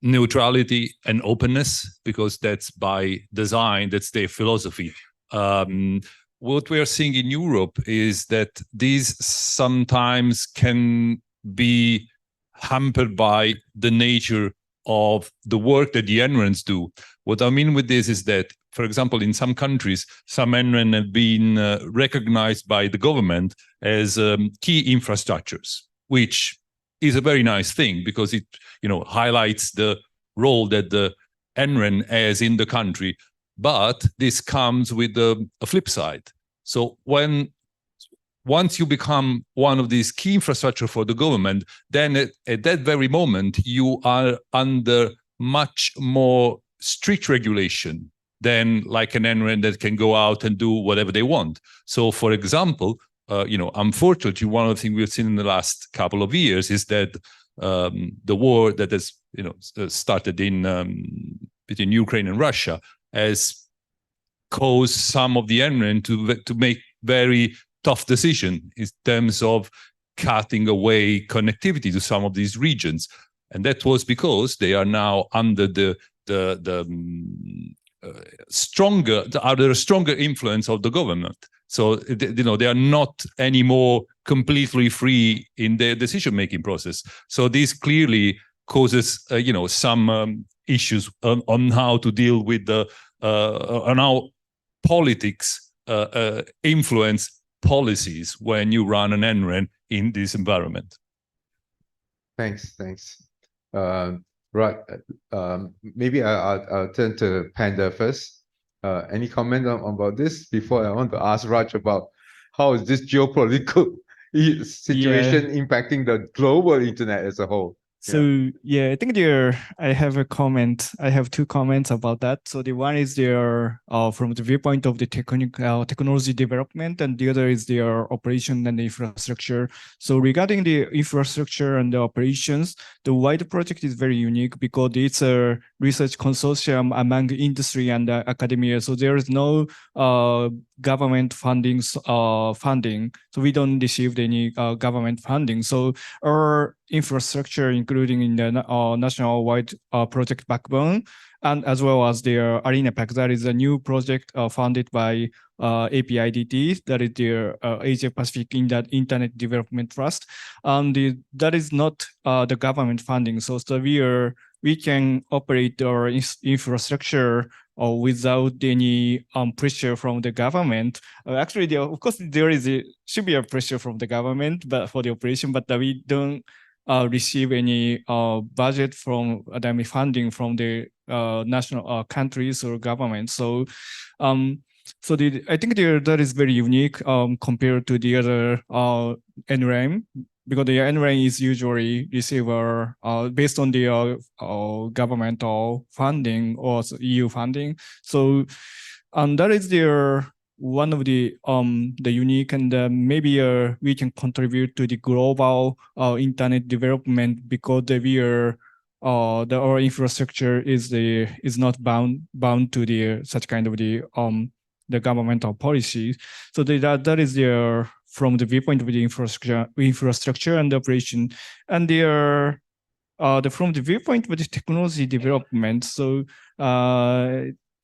neutrality and openness, because that's by design, that's their philosophy. What we are seeing in Europe is that these sometimes can be hampered by the nature of the work that the NRENs do. What I mean with this is that, for example, in some countries, some NREN have been recognized by the government as key infrastructures, which is a very nice thing, because it highlights the role that the NREN has in the country. But this comes with a flip side. So once you become one of these key infrastructure for the government, then at that very moment, you are under much more strict regulation than like an NREN that can go out and do whatever they want. So, for example, unfortunately, one of the things we've seen in the last couple of years is that the war that has started in between Ukraine and Russia has caused some of the NREN to make very tough decisions in terms of cutting away connectivity to some of these regions, and that was because they are now under the stronger influence of the government. So they are not anymore completely free in their decision-making process. So this clearly causes some issues on how to deal with on how politics influence policies when you run an NREN in this environment. Thanks. Right. Maybe I'll turn to Panda first. Any comment about this before I want to ask Raj about how is this geopolitical situation impacting the global internet as a whole? So I think I have a comment. I have two comments about that. So the one is from the viewpoint of the technology development, and the other is their operation and the infrastructure. So regarding the infrastructure and the operations, the WIDE project is very unique because it's a research consortium among industry and academia. So there is no government funding. So we don't receive any government funding. So our infrastructure, including in the national wide project backbone, and as well as their Arena Pack, that is a new project funded by APIDT, that is their Asia Pacific Internet Development Trust, and that is not the government funding. So we can operate our infrastructure without any pressure from the government. Actually, of course, should be a pressure from the government, but for the operation, but we don't receive any budget from funding from the national countries or governments. So, I think that is very unique compared to the other NRAM, because the NRAM is usually received based on the governmental funding or EU funding. So, that is one of the unique, and maybe we can contribute to the global internet development because our infrastructure is not bound to such kind of the governmental policies. So that is from the viewpoint of the infrastructure and the operation, and from the viewpoint of the technology development. So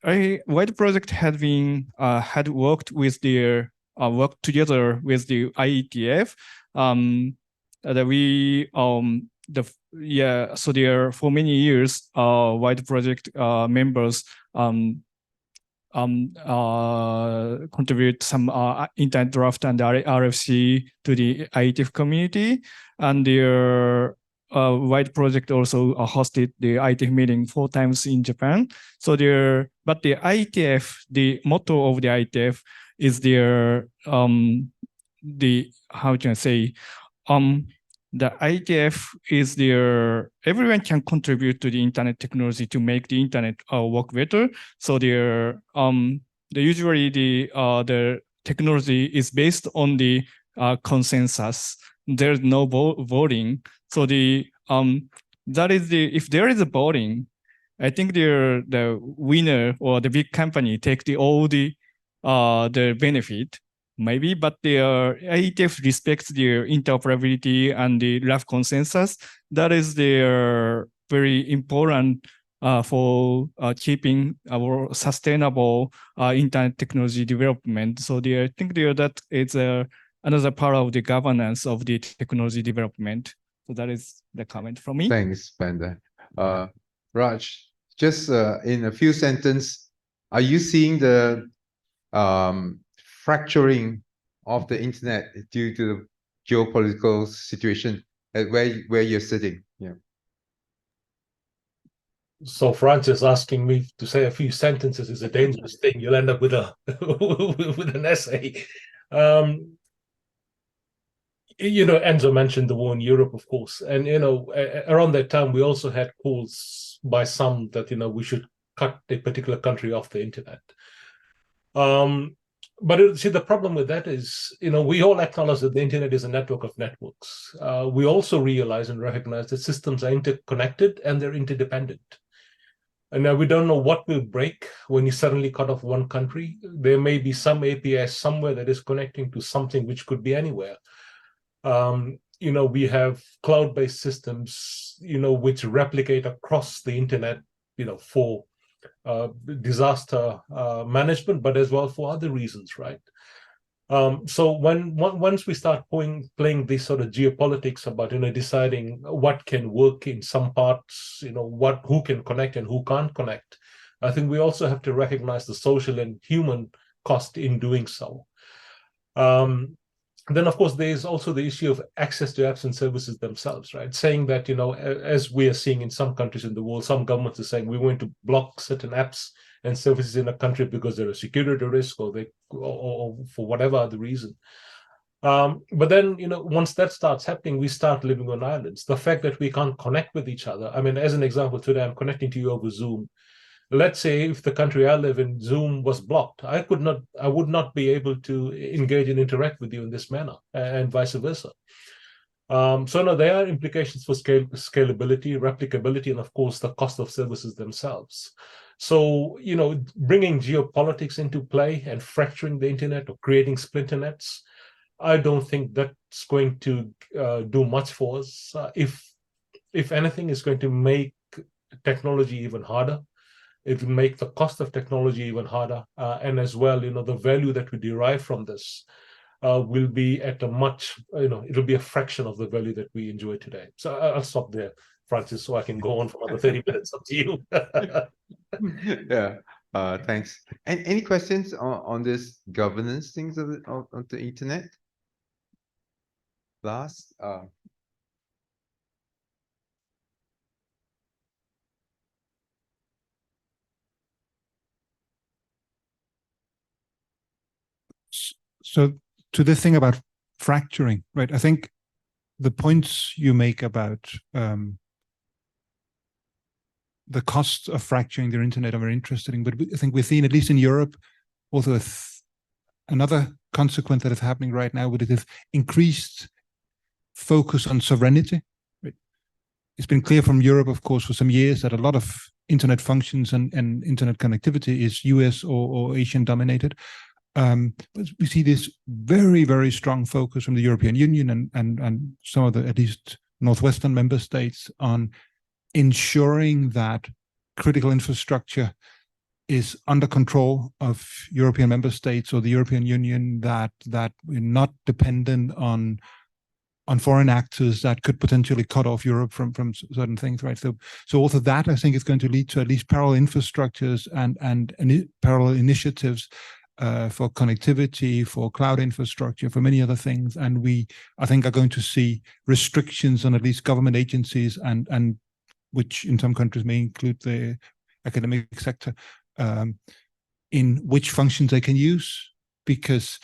WIDE project had worked together with the IETF. So there for many years, WIDE project members contribute some internet draft and RFC to the IETF community, and their WIDE project also hosted the IETF meeting 4 times in Japan. So but the IETF, the motto of the IETF is how can I say, the IETF is everyone can contribute to the internet technology to make the internet work better. So usually the technology is based on the consensus. There's no voting. So if there is a voting, I think the winner or the big company take all the benefit, maybe, but the IETF respects their interoperability and the rough consensus. That is very important for keeping our sustainable internet technology development. So I think that is another part of the governance of the technology development. So that is the comment from me. Thanks, Panda. Raj, just in a few sentences, are you seeing the fracturing of the internet due to the geopolitical situation at where you're sitting? Yeah. So Francis asking me to say a few sentences is a dangerous thing. You'll end up with with an essay. Enzo mentioned the war in Europe, of course, and around that time we also had calls by some that we should cut a particular country off the internet. But see, the problem with that is, we all acknowledge that the internet is a network of networks. We also realize and recognize that systems are interconnected and they're interdependent. And now we don't know what will break when you suddenly cut off one country. There may be some API somewhere that is connecting to something which could be anywhere. We have cloud-based systems, which replicate across the internet, for disaster management, but as well for other reasons, right? So once we start playing this sort of geopolitics about deciding what can work in some parts, who can connect and who can't connect, I think we also have to recognize the social and human cost in doing so. Then, of course, there's also the issue of access to apps and services themselves, right? Saying that, as we are seeing in some countries in the world, some governments are saying we want to block certain apps and services in a country because they're a security risk or for whatever other reason. But then, once that starts happening, we start living on islands. The fact that we can't connect with each other. I mean, as an example, today I'm connecting to you over Zoom. Let's say if the country I live in, Zoom was blocked, I would not be able to engage and interact with you in this manner, and vice versa. So no, there are implications for scalability, replicability, and of course the cost of services themselves. So, bringing geopolitics into play and fracturing the internet or creating splinter nets, I don't think that's going to do much for us. If anything, it's going to make technology even harder. It will make the cost of technology even harder, and as well, the value that we derive from this will be at a much, it'll be a fraction of the value that we enjoy today. So I'll stop there, Francis, so I can go on for another 30 minutes. Up to you. Yeah. Thanks. And any questions on this governance things of the internet? Last. So to the thing about fracturing, right? I think the points you make about the costs of fracturing the internet are very interesting. But I think we're seeing, at least in Europe, also another consequence that is happening right now with this increased focus on sovereignty. Right? It's been clear from Europe, of course, for some years that a lot of internet functions and internet connectivity is US or Asian dominated. But we see this very, very strong focus from the European Union and some of the, at least Northwestern member states, on ensuring that critical infrastructure is under control of European member states or the European Union, that we're not dependent on foreign actors that could potentially cut off Europe from certain things, right? So also that, I think, is going to lead to at least parallel infrastructures and parallel initiatives for connectivity, for cloud infrastructure, for many other things. And we, I think, are going to see restrictions on at least government agencies and which in some countries may include the academic sector, in which functions they can use, because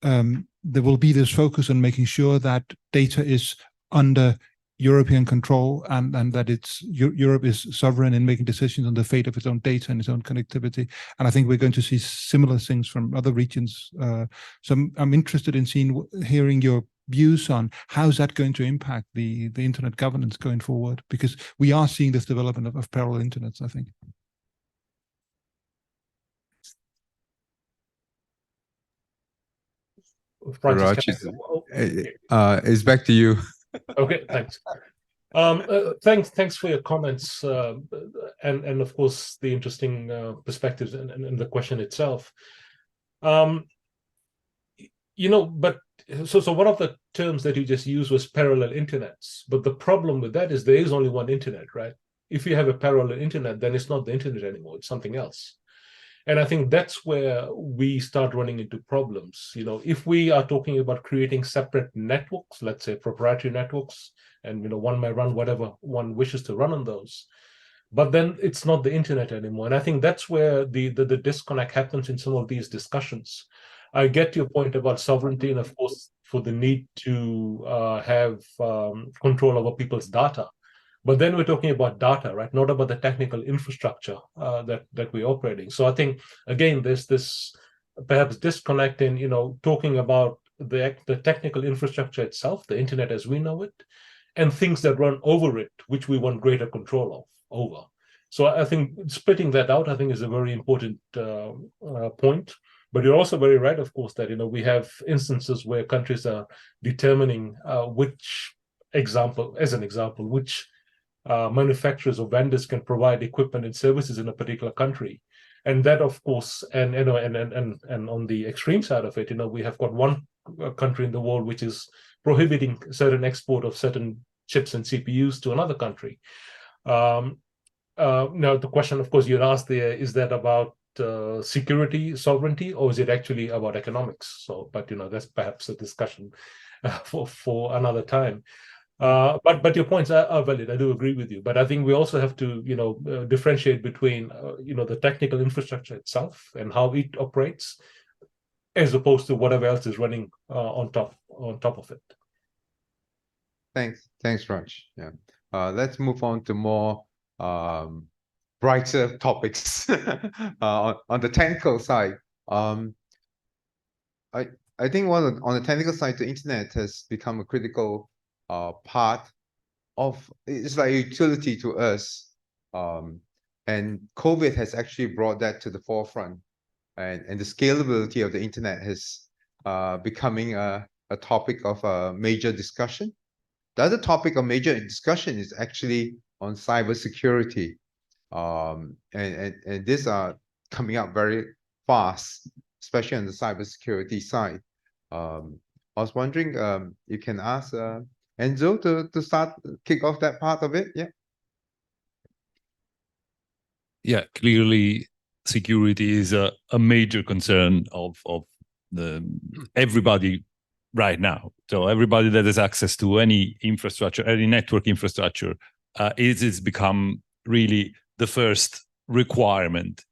there will be this focus on making sure that data is under European control and that Europe is sovereign in making decisions on the fate of its own data and its own connectivity. And I think we're going to see similar things from other regions. So I'm interested in hearing your views on how is that going to impact the internet governance going forward, because we are seeing this development of parallel internets, I think. Raj, it's back to you. Okay, thanks. Thanks for your comments, and of course the interesting perspectives and the question itself. But so one of the terms that you just used was parallel internets. But the problem with that is there is only one internet, right? If you have a parallel internet, then it's not the internet anymore; it's something else. And I think that's where we start running into problems. If we are talking about creating separate networks, let's say proprietary networks, and one may run whatever one wishes to run on those, but then it's not the internet anymore. And I think that's where the disconnect happens in some of these discussions. I get your point about sovereignty and, of course, for the need to have control over people's data. But then we're talking about data, right? Not about the technical infrastructure that we're operating. So I think, again, there's this perhaps disconnect in, talking about the technical infrastructure itself, the internet as we know it, and things that run over it, which we want greater control over. So I think splitting that out, I think, is a very important point. But you're also very right, of course, that we have instances where countries are determining which manufacturers or vendors can provide equipment and services in a particular country. And that, of course, and on the extreme side of it, we have got one country in the world which is prohibiting certain export of certain chips and CPUs to another country. Now, the question, of course, you'd asked there, is that about security, sovereignty, or is it actually about economics? So, but that's perhaps a discussion for another time. But your points are valid. I do agree with you. But I think we also have to, differentiate between, the technical infrastructure itself and how it operates, as opposed to whatever else is running on top of it. Thanks, Raj. Yeah. Let's move on to more brighter topics on the technical side. I think on the technical side, the internet has become a critical part of, it's like a utility to us. And COVID has actually brought that to the forefront, and the scalability of the internet has becoming a topic of major discussion. The other topic of major discussion is actually on cybersecurity. And these are coming up very fast, especially on the cybersecurity side. I was wondering, you can ask Enzo to kick off that part of it. Yeah. Yeah, clearly security is a major concern of everybody right now. So everybody that has access to any infrastructure, any network infrastructure, it's become really the first requirement.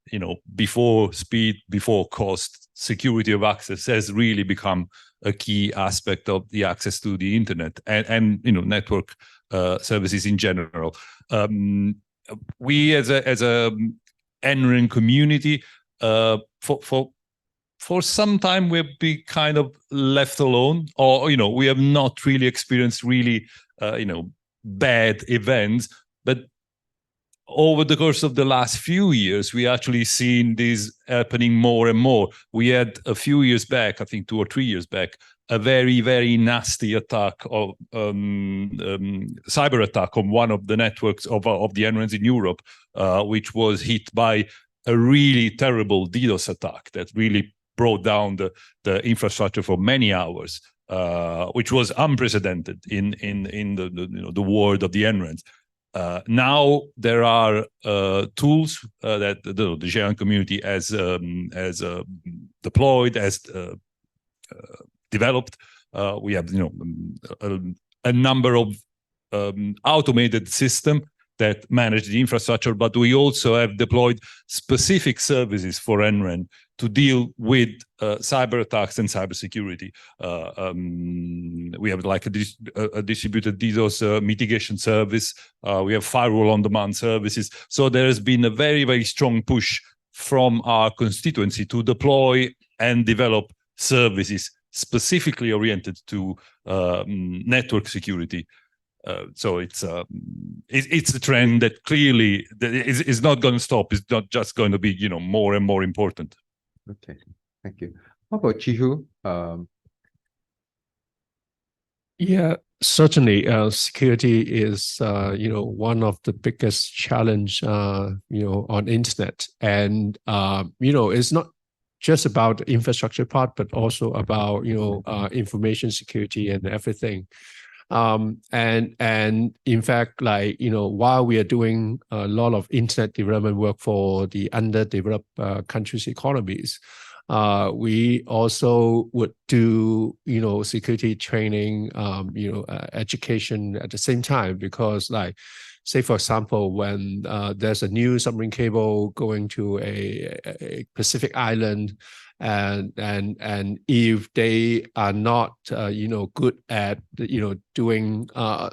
Before speed, before cost, security of access has really become a key aspect of the access to the internet and network services in general. We as a NREN community, for some time we've been kind of left alone, or we have not really experienced really bad events. But over the course of the last few years, we actually seen this happening more and more. We had a few years back, I think 2 or 3 years back, a very, very nasty attack of cyber attack on one of the networks of the NRENs in Europe, which was hit by a really terrible DDoS attack that really brought down the infrastructure for many hours, which was unprecedented in the world of the NRENs. Now there are tools that the Géant community has deployed, has developed. We have a number of automated systems that manage the infrastructure, but we also have deployed specific services for NREN to deal with cyber attacks and cybersecurity. We have like a distributed DDoS mitigation service. We have firewall on demand services. So there has been a very, very strong push from our constituency to deploy and develop services specifically oriented to network security. So it's a trend that clearly is not going to stop. It's not just going to be more and more important. Okay, thank you. How about Chihu? Yeah, certainly. Security is one of the biggest challenge on internet, and it's not just about the infrastructure part, but also about information security and everything. And in fact, while we are doing a lot of internet development work for the underdeveloped countries' economies, we also would do security training, education at the same time, because say for example, when there's a new submarine cable going to a Pacific island, and if they are not good at doing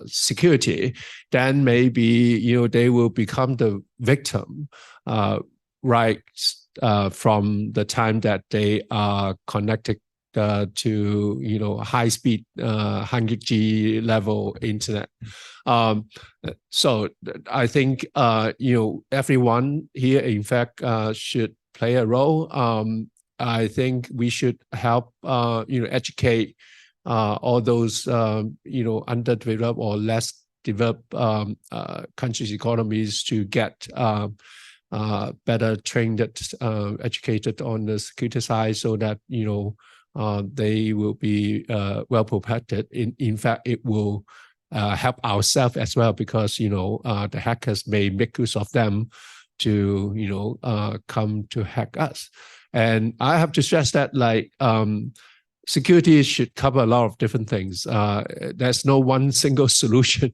security, then maybe they will become the victim right from the time that they are connected to high speed 100G level internet. So I think everyone here in fact should play a role. I think we should help educate all those underdeveloped or less developed countries' economies to get better trained, educated on the security side, so that they will be well protected. In fact, it will help ourselves as well, because the hackers may make use of them to come to hack us. And I have to stress that security should cover a lot of different things. There's no one single solution,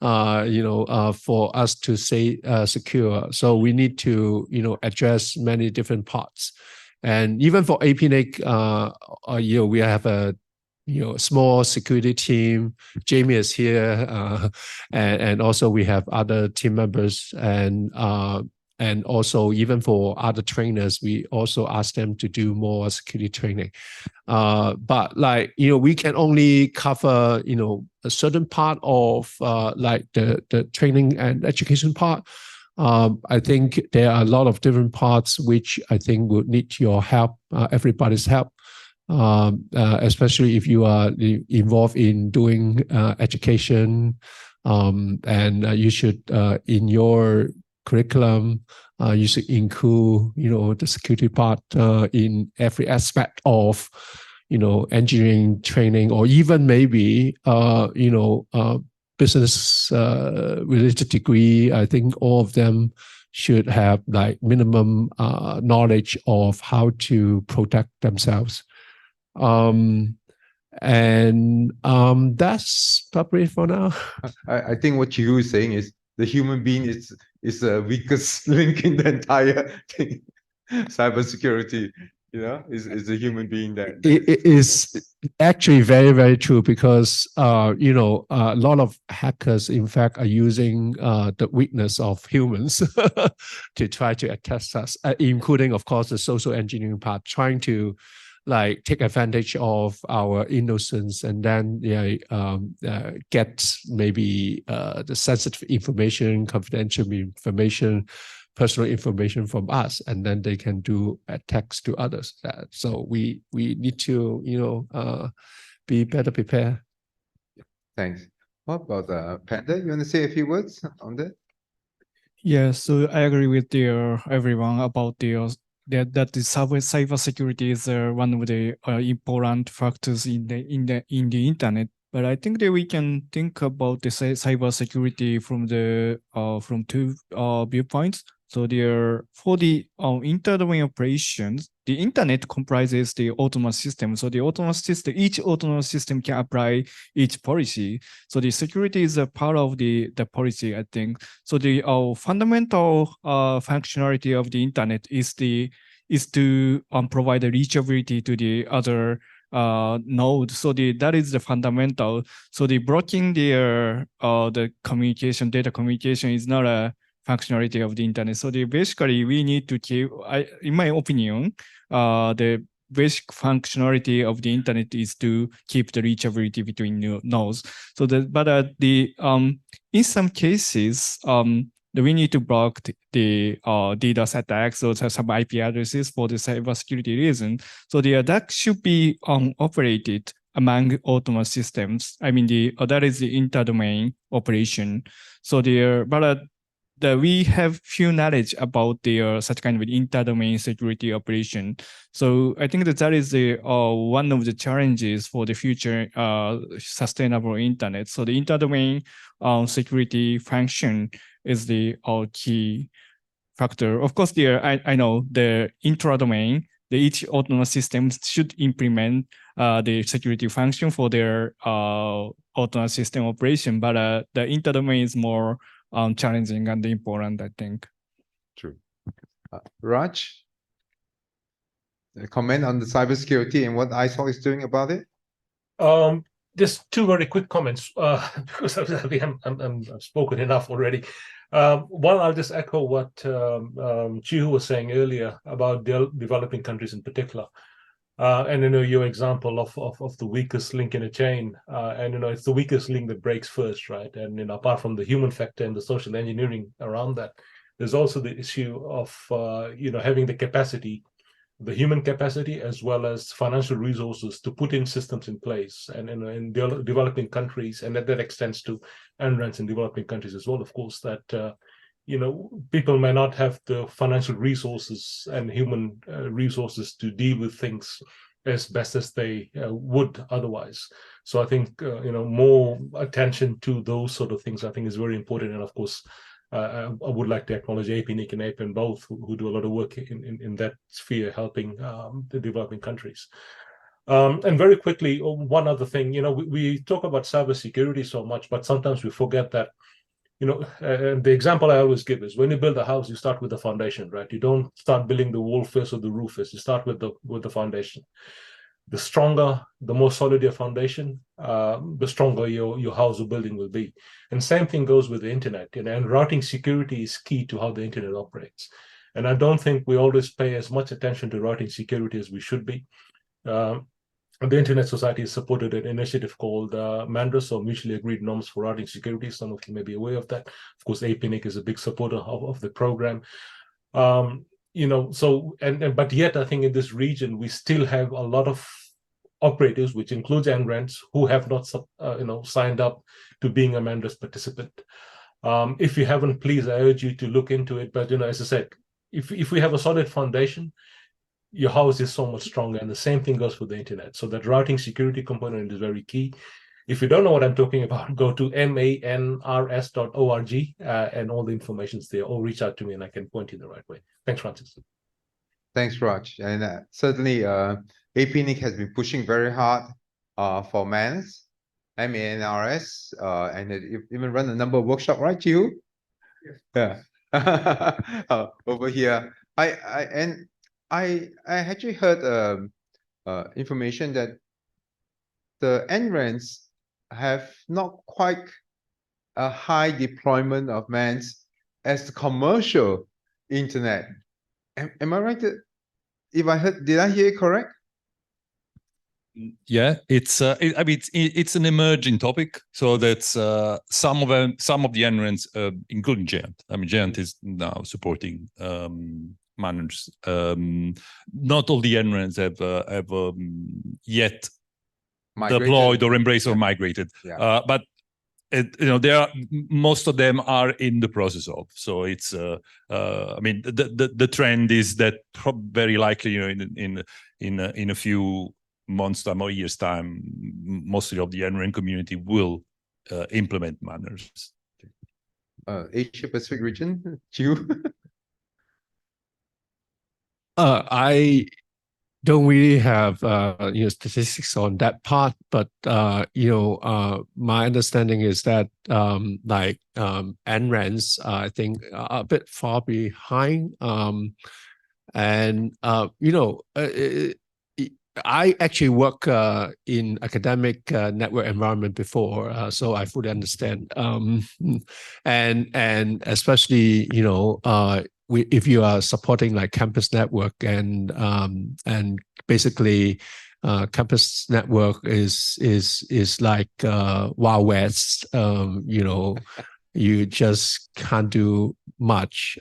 for us to say secure. So we need to, address many different parts. And even for APNIC, we have a small security team. Jamie is here, and also we have other team members, and also even for other trainers, we also ask them to do more security training. But we can only cover a certain part of the training and education part. I think there are a lot of different parts which I think would need your help, everybody's help. Especially if you are involved in doing education, and you should in your curriculum you should include the security part in every aspect of engineering training, or even maybe business related degree. I think all of them should have minimum knowledge of how to protect themselves. That's probably for now. I think what you were saying is the human being is the weakest link in the entire thing. Cybersecurity, is the human being that it is actually very, very true, because a lot of hackers in fact are using the weakness of humans to try to attack us, including of course the social engineering part, trying to take advantage of our innocence, and then get maybe the sensitive information, confidential information, personal information from us, and then they can do attacks to others. So we need to be better prepared. Thanks. What about Panda? You want to say a few words on that? Yeah, so I agree with everyone about that the cyber security is one of the important factors in the internet. But I think that we can think about the cyber security from two viewpoints. So for the inter-domain operations, the internet comprises the autonomous system. So the autonomous system, each autonomous system can apply each policy. So the security is a part of the policy, I think. So the fundamental functionality of the internet is to provide the reachability to the other node. So that is the fundamental. So the blocking the communication, data communication is not a functionality of the internet. So basically we need to keep, in my opinion, the basic functionality of the internet is to keep the reachability between nodes. So in some cases, we need to block the DDoS attacks or some IP addresses for the cybersecurity reason. So that should be operated among autonomous systems. I mean, that is the inter-domain operation. So we have few knowledge about such kind of inter-domain security operation. So I think that is one of the challenges for the future sustainable internet. So the inter-domain security function is the key factor. Of course, I know the intra-domain, each autonomous system should implement the security function for their autonomous system operation, but the inter-domain is more challenging and important, I think. True. Raj, a comment on the cybersecurity and what ISOC is doing about it? Just two very quick comments, because I've spoken enough already. One, I'll just echo what Chihu was saying earlier about developing countries in particular. And your example of the weakest link in a chain, and it's the weakest link that breaks first, right? And apart from the human factor and the social engineering around that, there's also the issue of having the capacity, the human capacity, as well as financial resources to put in systems in place, and in developing countries, and that extends to NRANs in developing countries as well, of course, that people may not have the financial resources and human resources to deal with things as best as they would otherwise. So I think more attention to those sort of things I think is very important. And of course, I would like to acknowledge APNIC and APAN both, who do a lot of work in that sphere, helping the developing countries. And very quickly, one other thing, we talk about cybersecurity so much, but sometimes we forget that, the example I always give is when you build a house, you start with the foundation, right? You don't start building the wall first or the roof first. You start with the foundation. The stronger, the more solid your foundation, the stronger your house or building will be. And same thing goes with the internet. And routing security is key to how the internet operates. And I don't think we always pay as much attention to routing security as we should be. The Internet Society has supported an initiative called MANDRS, or Mutually Agreed Norms for Routing Security. Some of you may be aware of that. Of course, APAN is a big supporter of the program. But yet I think in this region, we still have a lot of operators, which includes NRENs, who have not signed up to being a MANDRS participant. If you haven't, please, I urge you to look into it. But as I said, if we have a solid foundation, your house is so much stronger. And the same thing goes for the internet. So that routing security component is very key. If you don't know what I'm talking about, go to manrs.org and all the information's there, or reach out to me and I can point you the right way. Thanks, Francis. Thanks, Raj. And certainly, APNIC has been pushing very hard for MANS, MANRS, and it even run a number of workshops, right, Chiu? Yes. Yeah. Over here. I actually heard information that the NRENs have not quite a high deployment of MANs as the commercial internet. Am I right? If I heard, did I hear it correct? Yeah, it's it's an emerging topic. So that's some of the NRENs, including Giant. I mean, Giant is now supporting managers. Not all the NRENs have yet deployed or embraced or migrated. Yeah. But there are, most of them are in the process of. So it's I mean, the trend is that very likely, in a few months' time or years' time, mostly of the NREN community will implement manners. Asia Pacific region, Chiu? I don't really have statistics on that part, but my understanding is that NRENs, I think, are a bit far behind. I actually work in academic network environment before, so I fully understand. And especially, if you are supporting like campus network and basically campus network is like Wild West. You just can't do much.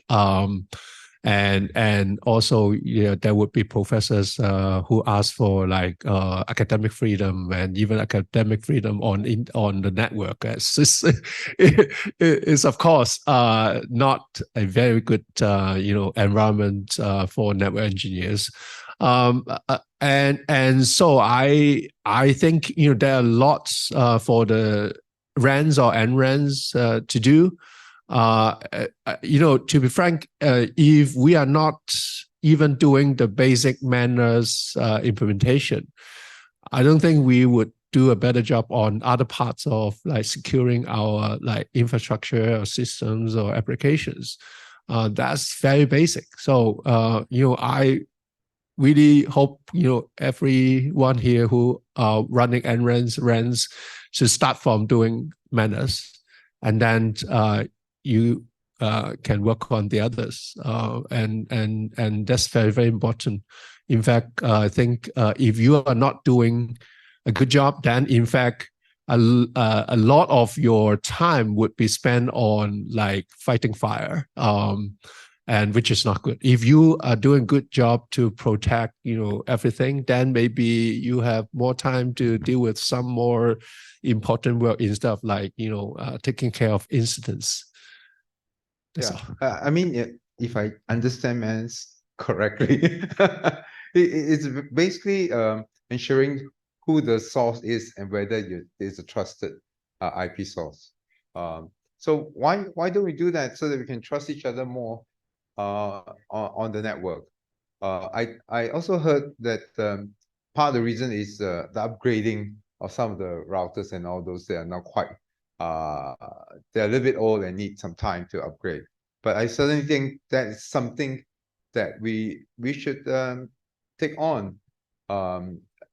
And also, there would be professors who ask for like academic freedom and even academic freedom on the network. It's of course not a very good environment for network engineers. And so I think there are lots for the RANs or NRANs to do. To be frank, if we are not even doing the basic manners implementation, I don't think we would do a better job on other parts of like securing our like infrastructure or systems or applications. That's very basic. So, I really hope, everyone here who are running NRANs, RANs should start from doing manners, and then you can work on the others, and that's very, very important. In fact, I think if you are not doing a good job, then in fact a lot of your time would be spent on like fighting fire, and which is not good. If you are doing a good job to protect, everything, then maybe you have more time to deal with some more important work instead of like taking care of incidents. Yeah, I mean, if I understand MANS correctly, it's basically ensuring who the source is and whether it's a trusted IP source. So why don't we do that so that we can trust each other more on the network? I also heard that part of the reason is the upgrading of some of the routers and all those. They are not quite, they're a little bit old and need some time to upgrade. But I certainly think that is something that we should take on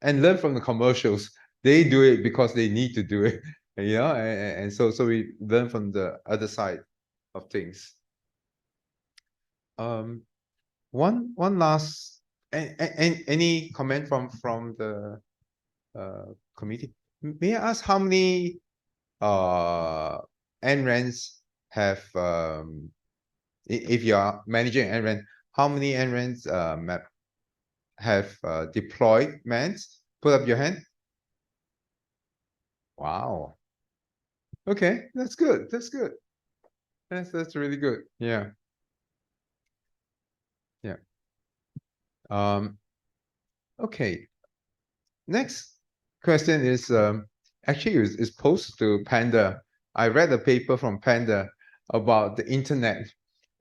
and learn from the commercials. They do it because they need to do it, you know, and so we learn from the other side of things. One last, any comment from the committee? May I ask how many NRANs have, if you are managing NRAN, how many NRANs have deployed MANs? Put up your hand. Wow. Okay, that's good. That's good. That's really good. Yeah. Yeah. Okay. Next question is actually is posed to Panda. I read a paper from Panda about the internet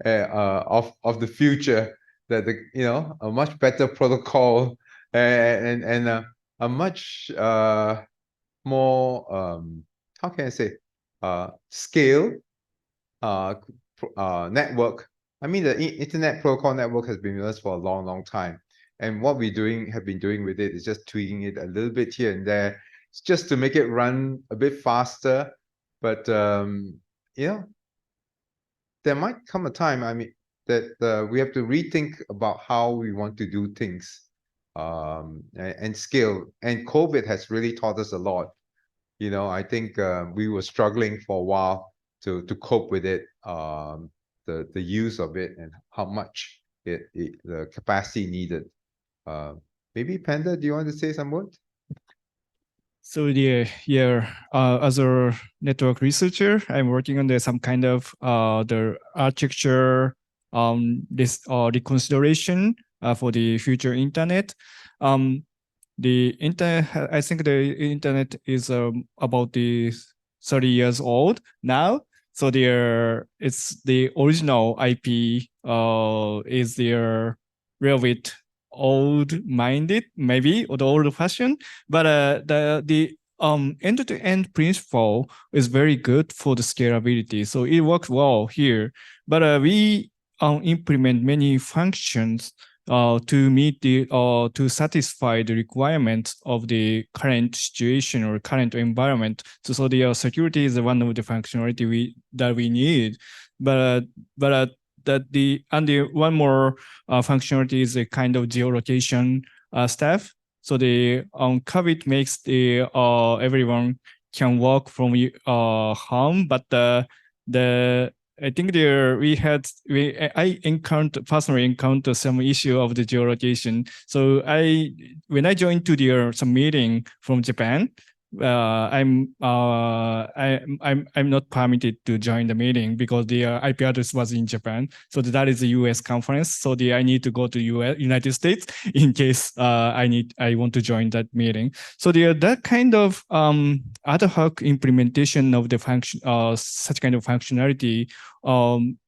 of the future, that a much better protocol and a much more how can I say scale network. I mean, the internet protocol network has been with us for a long time. And what we have been doing with it is just tweaking it a little bit here and there, just to make it run a bit faster. But there might come a time, I mean, that we have to rethink about how we want to do things and scale. And COVID has really taught us a lot. I think we were struggling for a while to cope with it, the use of it and how much the capacity needed. Maybe Panda, do you want to say some word? So as a network researcher, I'm working on some kind of the architecture reconsideration for the future internet. The internet, I think the internet is about 30 years old now. So it's the original IP is there real bit old-minded, maybe, or the old-fashioned, but the end-to-end principle is very good for the scalability. So it works well here, but we implement many functions to meet to satisfy the requirements of the current situation or current environment. So the security is one of the functionality that we need, but one more functionality is a kind of geolocation stuff. So the COVID makes the everyone can work from home, but I think I personally encountered some issue of the geolocation. So when I joined to some meeting from Japan, I'm not permitted to join the meeting because the IP address was in Japan. So that is a US conference. So I need to go to United States in case I want to join that meeting. So that kind of ad hoc implementation of the function, such kind of functionality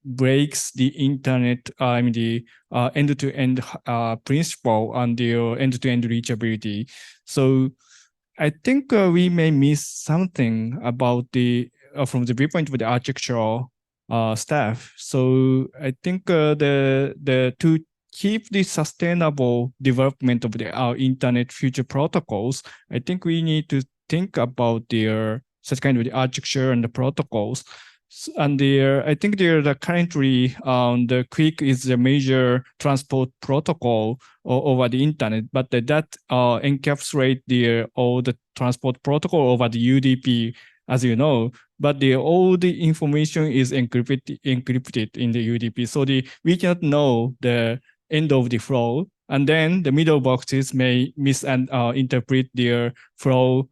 breaks the internet, the end-to-end principle and the end-to-end reachability. So I think we may miss something about from the viewpoint of the architectural staff. So I think to keep the sustainable development of the internet future protocols, I think we need to think about such kind of the architecture and the protocols. And I think currently the QUIC is the major transport protocol over the internet, but that encapsulate all the transport protocol over the UDP, as you know. But all the information is encrypted in the UDP, so we cannot know the end of the flow, and then the middle boxes may misinterpret their flow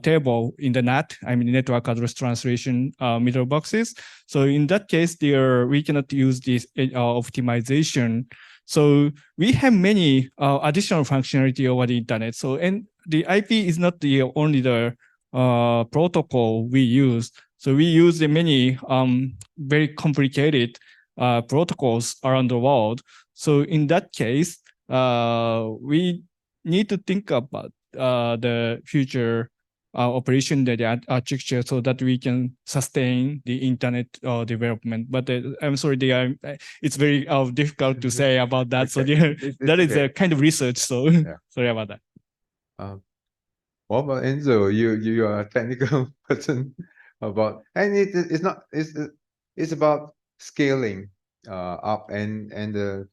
table in the NAT, network address translation middle boxes. So in that case, we cannot use this optimization. So we have many additional functionality over the internet. So, and the IP is not only the protocol we use. So we use the many very complicated protocols around the world. So in that case, we need to think about the future operation that the architecture so that we can sustain the internet development. But I'm sorry, it's very difficult to say about that. So that is a kind of research. So sorry about that. What about Enzo? You are a technical person about, and it's about scaling up, and the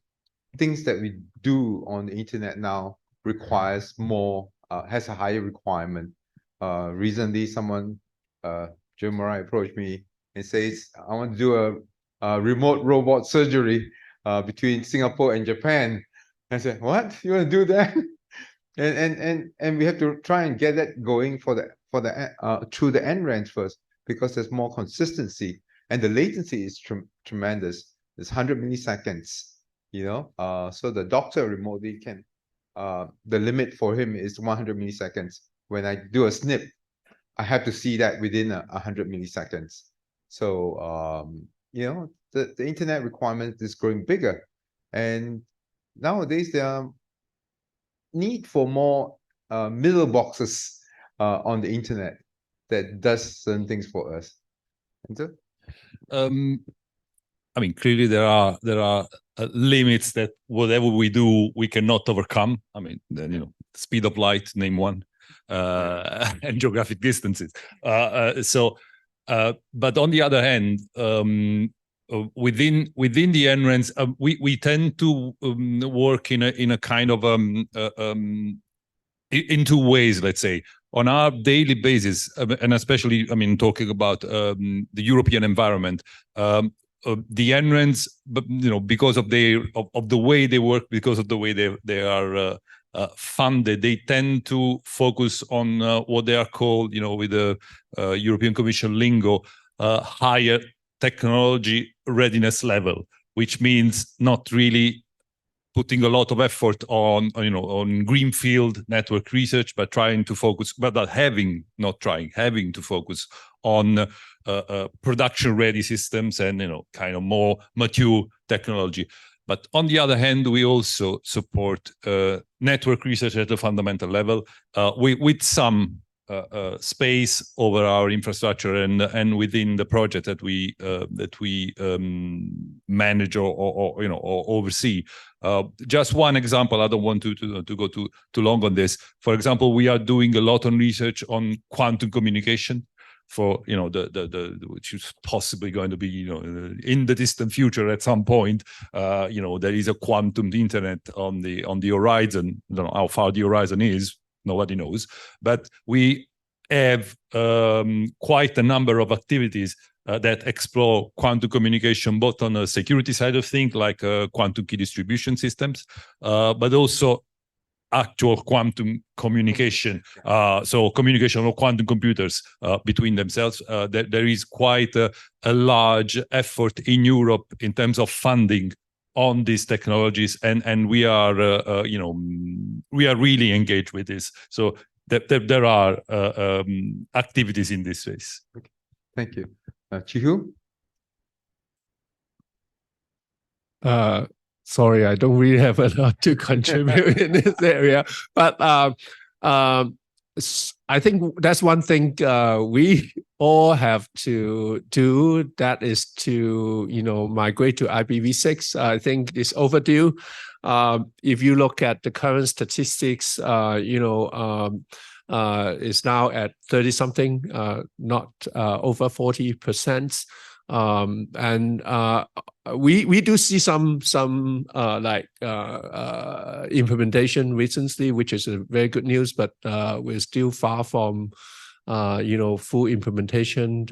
things that we do on the internet now requires more, has a higher requirement. Recently, someone, Joe Morai, approached me and says, I want to do a remote robot surgery between Singapore and Japan. I said, what? You want to do that? And we have to try and get that going for the through the NRANs first, because there's more consistency and the latency is tremendous. It's 100 milliseconds, you know. So the doctor remotely can, the limit for him is 100 milliseconds. When I do a snip, I have to see that within 100 milliseconds. So you know, the internet requirement is growing bigger, and nowadays there are need for more middle boxes on the internet that does certain things for us. I mean, clearly there are limits that whatever we do, we cannot overcome. I mean, you know, speed of light, name one, and geographic distances. But on the other hand, within the NRANs, we tend to work in a kind of in two ways, let's say. On our daily basis, and especially, I mean, talking about the European environment, the NRANs, but you know, because of the way they work, because of the way they are funded, they tend to focus on what they are called, you know, with the European Commission lingo, higher technology readiness level, which means not really putting a lot of effort on greenfield network research, but having to focus on production-ready systems and, you know, kind of more mature technology. But on the other hand, we also support network research at the fundamental level with some space over our infrastructure and within the project that we manage or oversee. Just one example. I don't want to go too long on this. For example, we are doing a lot on research on quantum communication for, you know, the which is possibly going to be, you know, in the distant future at some point. You know, there is a quantum internet on the horizon. I don't know how far the horizon is. Nobody knows, but we have quite a number of activities that explore quantum communication, both on the security side of things, like quantum key distribution systems, but also actual quantum communication. So communication of quantum computers between themselves. There is quite a large effort in Europe in terms of funding on these technologies, and we are really engaged with this. So there are activities in this space. Okay. Thank you. Chihu? Sorry, I don't really have a lot to contribute in this area, but I think that's one thing we all have to do. That is to, you know, migrate to IPv6. I think it's overdue. If you look at the current statistics, it's now at 30 something, not over 40%. And we do see some implementation recently, which is a very good news, but we're still far from full implementation.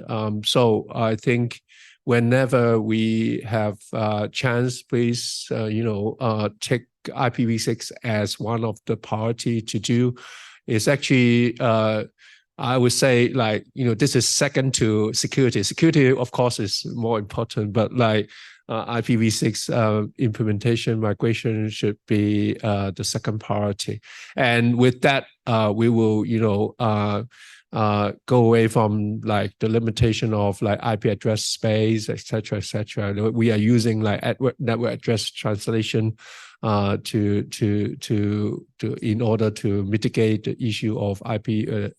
So I think whenever we have a chance, please take IPv6 as one of the priority to do. It's actually I would say, like, this is second to security. Security, of course, is more important, but like IPv6 implementation, migration should be the second priority. And with that, we will, go away from like the limitation of like IP address space, etc., etc. We are using like network address translation in order to mitigate the issue of IP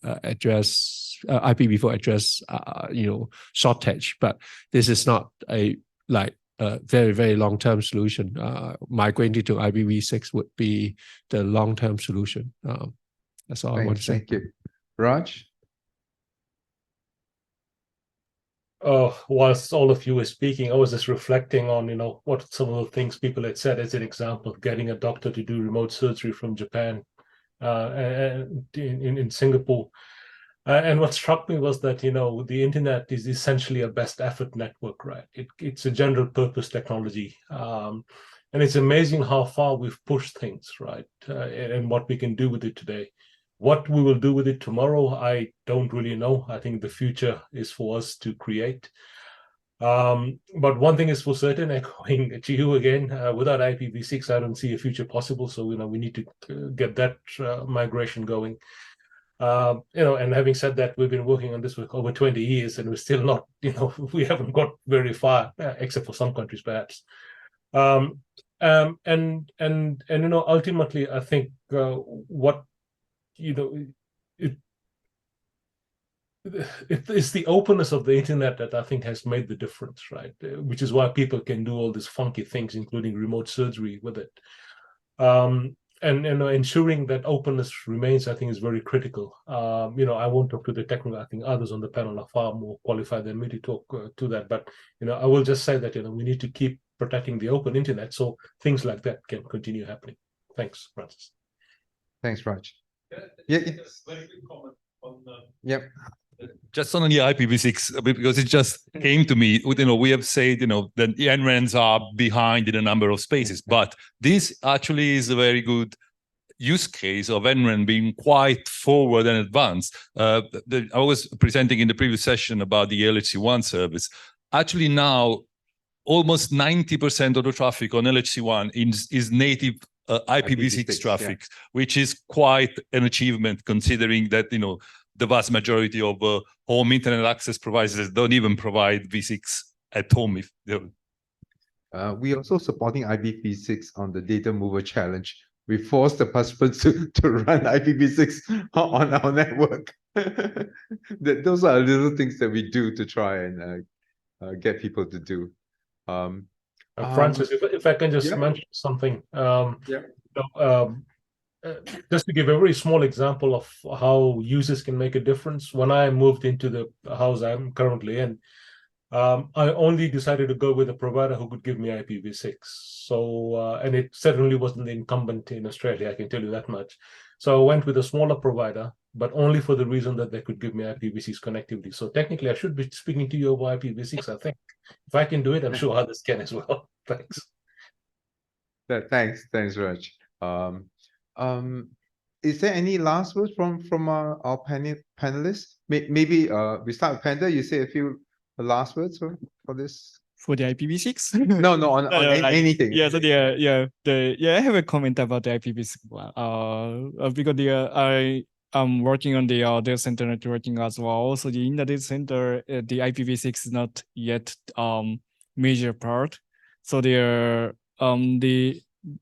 IPv4 address shortage. But this is not a very, very long-term solution. Migrating to IPv6 would be the long-term solution. That's all I want to say. Thank you. Raj? Whilst all of you were speaking, I was just reflecting on, what some of the things people had said. As an example, getting a doctor to do remote surgery from Japan and in Singapore. And what struck me was that, the internet is essentially a best effort network, right? It's a general purpose technology. And it's amazing how far we've pushed things, right? And what we can do with it today. What we will do with it tomorrow, I don't really know. I think the future is for us to create. But one thing is for certain, echoing to you again, without IPv6, I don't see a future possible. So, we need to get that migration going. And having said that, we've been working on this for over 20 years, and we're still not, we haven't got very far, except for some countries, perhaps. Ultimately, I think what it's the openness of the internet that I think has made the difference, right? Which is why people can do all these funky things, including remote surgery with it. And ensuring that openness remains, I think, is very critical. I won't talk to the technical. I think others on the panel are far more qualified than me to talk to that. But I will just say that we need to keep protecting the open internet so things like that can continue happening. Thanks, Francis. Thanks, Raj. Yeah. Very quick comment on. Just on the IPv6, because it just came to me. We have said that the NRANs are behind in a number of spaces, but this actually is a very good use case of NRAN being quite forward and advanced. I was presenting in the previous session about the LHC1 service. Actually, now almost 90% of the traffic on LHC1 is native IPv6 traffic, which is quite an achievement considering that the vast majority of home internet access providers don't even provide V6 at home. We are also supporting IPv6 on the data mover challenge. We force the participants to run IPv6 on our network. Those are little things that we do to try and get people to do. Francis, if I can just mention something. Just to give a very small example of how users can make a difference. When I moved into the house I'm currently in, I only decided to go with a provider who could give me IPv6. So, and it certainly wasn't the incumbent in Australia, I can tell you that much. So I went with a smaller provider, but only for the reason that they could give me IPv6 connectivity. So technically, I should be speaking to you over IPv6, I think. If I can do it, I'm sure others can as well. Thanks. Thanks, Raj. Is there any last words from our panelists? Maybe we start with Panda. You say a few last words for this. For the IPv6? No, on anything. Yeah, so I have a comment about the IPv6 one. Because I am working on the data center networking as well. So in the data center, the IPv6 is not yet major part. So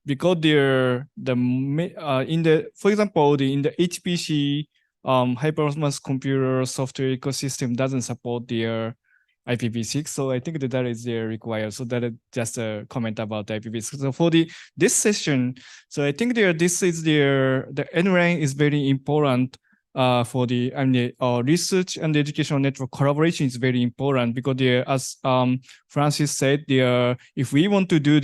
because for example, in the HPC high performance computer software ecosystem doesn't support their IPv6, so I think that is required. So that is just a comment about the IPv6. So for this session, so I think this is the NRAN is very important for the research and educational network collaboration is very important because as Francis said, if we want to do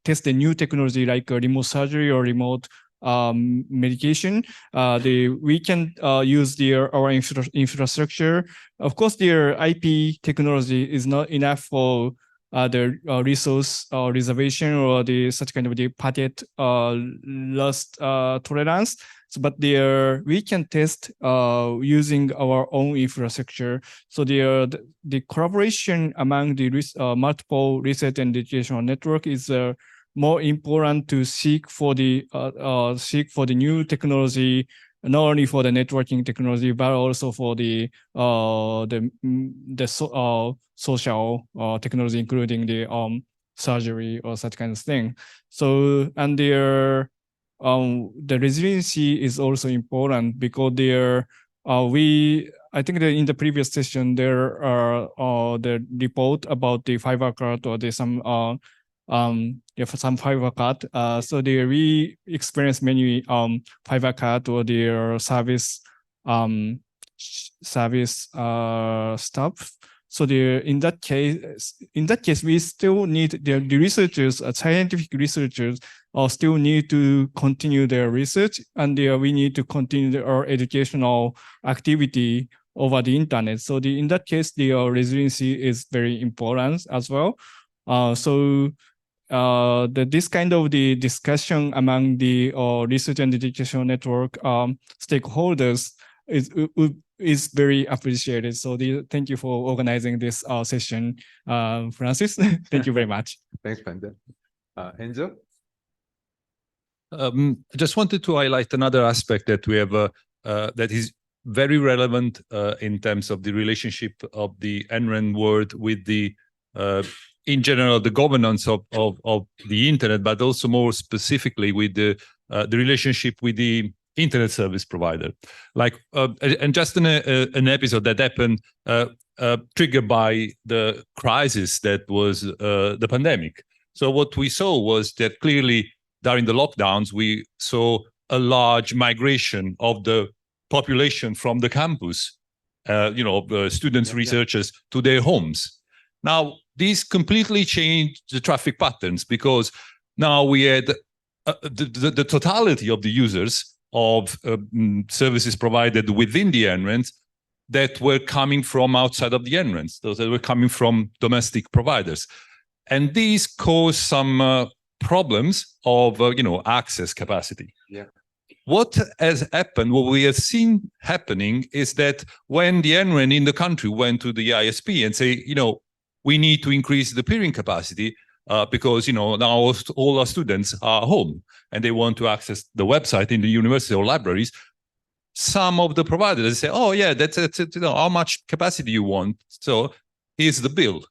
test the new technology like remote surgery or remote medication, we can use our infrastructure. Of course, their IP technology is not enough for the resource reservation or such kind of the packet loss tolerance. So, but we can test using our own infrastructure. So the collaboration among the multiple research and educational network is more important to seek for the new technology, not only for the networking technology, but also for the social technology, including the surgery or such kind of thing. So, and their the resiliency is also important because I think that in the previous session there are the report about the fiber cut or the some fiber cut. So we experience many fiber cut or their service stuff. So in that case, we still need the researchers, scientific researchers, still need to continue their research, and we need to continue our educational activity over the internet. So in that case, the resiliency is very important as well. This kind of the discussion among the research and educational network stakeholders is very appreciated. So thank you for organizing this session, Francis. Thank you very much. Thanks, Panda. Enzo? I just wanted to highlight another aspect that we have that is very relevant in terms of the relationship of the NREN world with the in general the governance of the internet, but also more specifically with the relationship with the internet service provider. Like and just an episode that happened triggered by the crisis that was the pandemic. So what we saw was that clearly during the lockdowns, we saw a large migration of the population from the campus, students, researchers, to their homes. Now, this completely changed the traffic patterns because now we had the totality of the users of services provided within the NRENs that were coming from outside of the NRENs, those that were coming from domestic providers. And these caused some problems of access capacity. Yeah. What has happened, what we have seen happening is that when the NREN in the country went to the ISP and say, we need to increase the peering capacity because now all our students are home and they want to access the website in the university or libraries, some of the providers say, oh yeah, that's how much capacity you want, so here's the bill.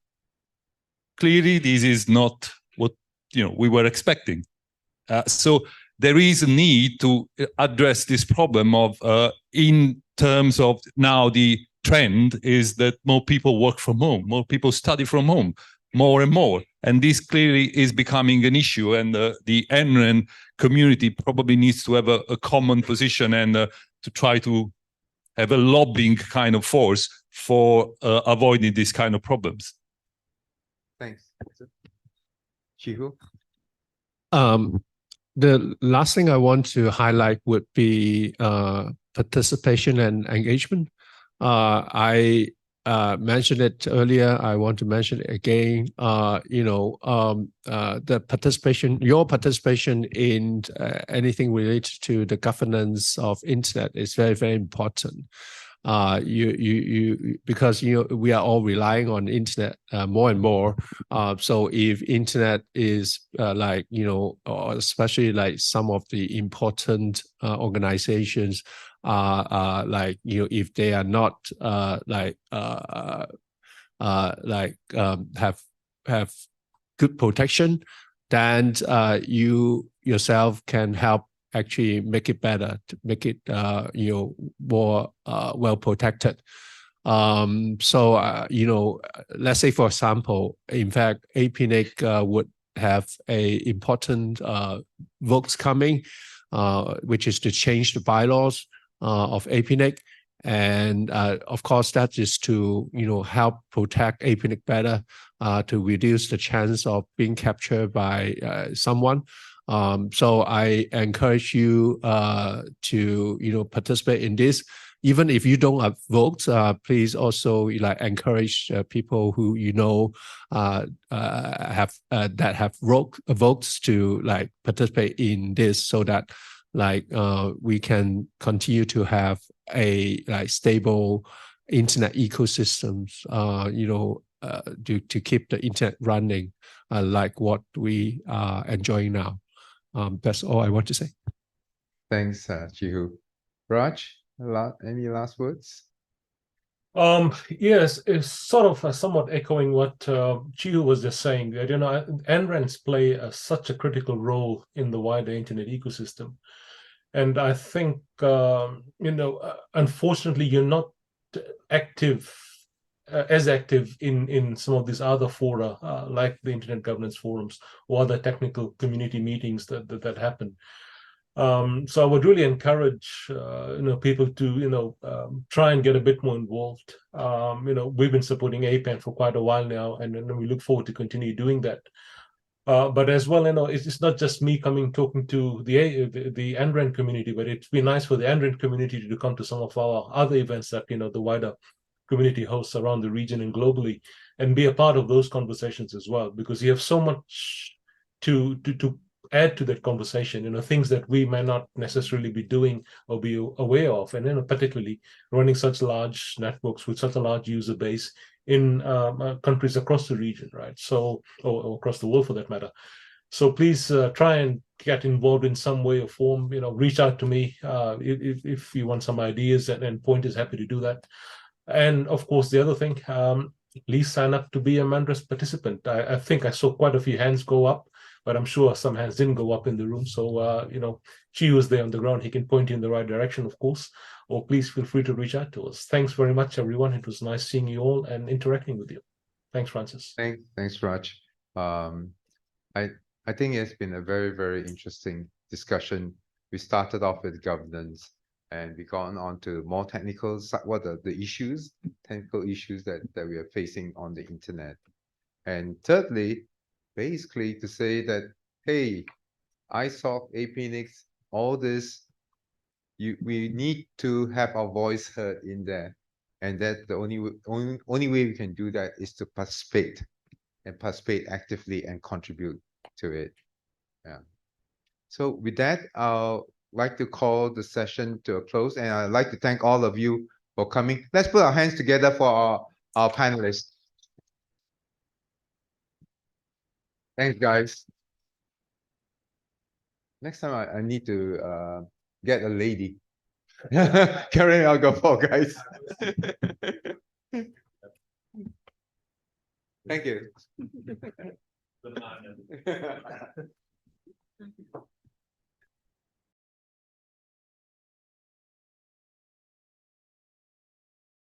Clearly this is not what we were expecting. So there is a need to address this problem of in terms of now the trend is that more people work from home, more people study from home, more and more. And this clearly is becoming an issue, and the NREN community probably needs to have a common position and to try to have a lobbying kind of force for avoiding these kind of problems. Thanks. Chihu? The last thing I want to highlight would be participation and engagement. I mentioned it earlier. I want to mention it again. The participation, your participation in anything related to the governance of internet is very, very important. Because we are all relying on internet more and more. So if internet is especially like some of the important organizations if they are not have good protection, then you yourself can help actually make it better, to make it more well protected. Let's say, for example, in fact, APNIC would have a important votes coming, which is to change the bylaws of APNIC. And of course, that is to help protect APNIC better, to reduce the chance of being captured by someone. So I encourage you to participate in this. Even if you don't have votes, please also encourage people who have votes to participate in this, so that we can continue to have a stable internet ecosystems, to keep the internet running like what we are enjoying now. That's all I want to say. Thanks, Chihu. Raj, any last words? Yes, it's sort of somewhat echoing what Chiu was just saying. That, you know, NRENs play such a critical role in the wider internet ecosystem, and I think you know, unfortunately, you're not active as active in some of these other fora, like the Internet Governance Forums or other technical community meetings that happen. So I would really encourage you know, people to, you know, try and get a bit more involved. You know, we've been supporting APAN for quite a while now, and we look forward to continue doing that. But as well, you know, it's not just me coming talking to the NREN community, but it'd be nice for the NREN community to come to some of our other events that, you know, the wider community hosts around the region and globally, and be a part of those conversations as well, because you have so much to add to that conversation, you know, things that we may not necessarily be doing or be aware of, and, you know, particularly running such large networks with such a large user base in countries across the region, right? So, or across the world for that matter. So please try and get involved in some way or form. You know, reach out to me if you want some ideas and pointers. Happy to do that. And of course, the other thing, please sign up to be a Mandras participant. I think I saw quite a few hands go up, but I'm sure some hands didn't go up in the room. So, you know, Chi was there on the ground. He can point you in the right direction, of course, or please feel free to reach out to us. Thanks very much, everyone. It was nice seeing you all and interacting with you. Thanks, Francis. Thanks, Raj. I think it's been a very, very interesting discussion. We started off with governance, and we've gone on to more technical, what are the issues, technical issues that we are facing on the internet. And thirdly, basically to say that, hey, ISOC, APNIX, all this, we need to have our voice heard in there. And that the only way we can do that is to participate, and participate actively and contribute to it. Yeah. So with that, I'll like to call the session to a close, and I'd like to thank all of you for coming. Let's put our hands together for our panelists. Thanks, guys. Next time I need to get a lady. Karen, I'll go for guys. Thank you.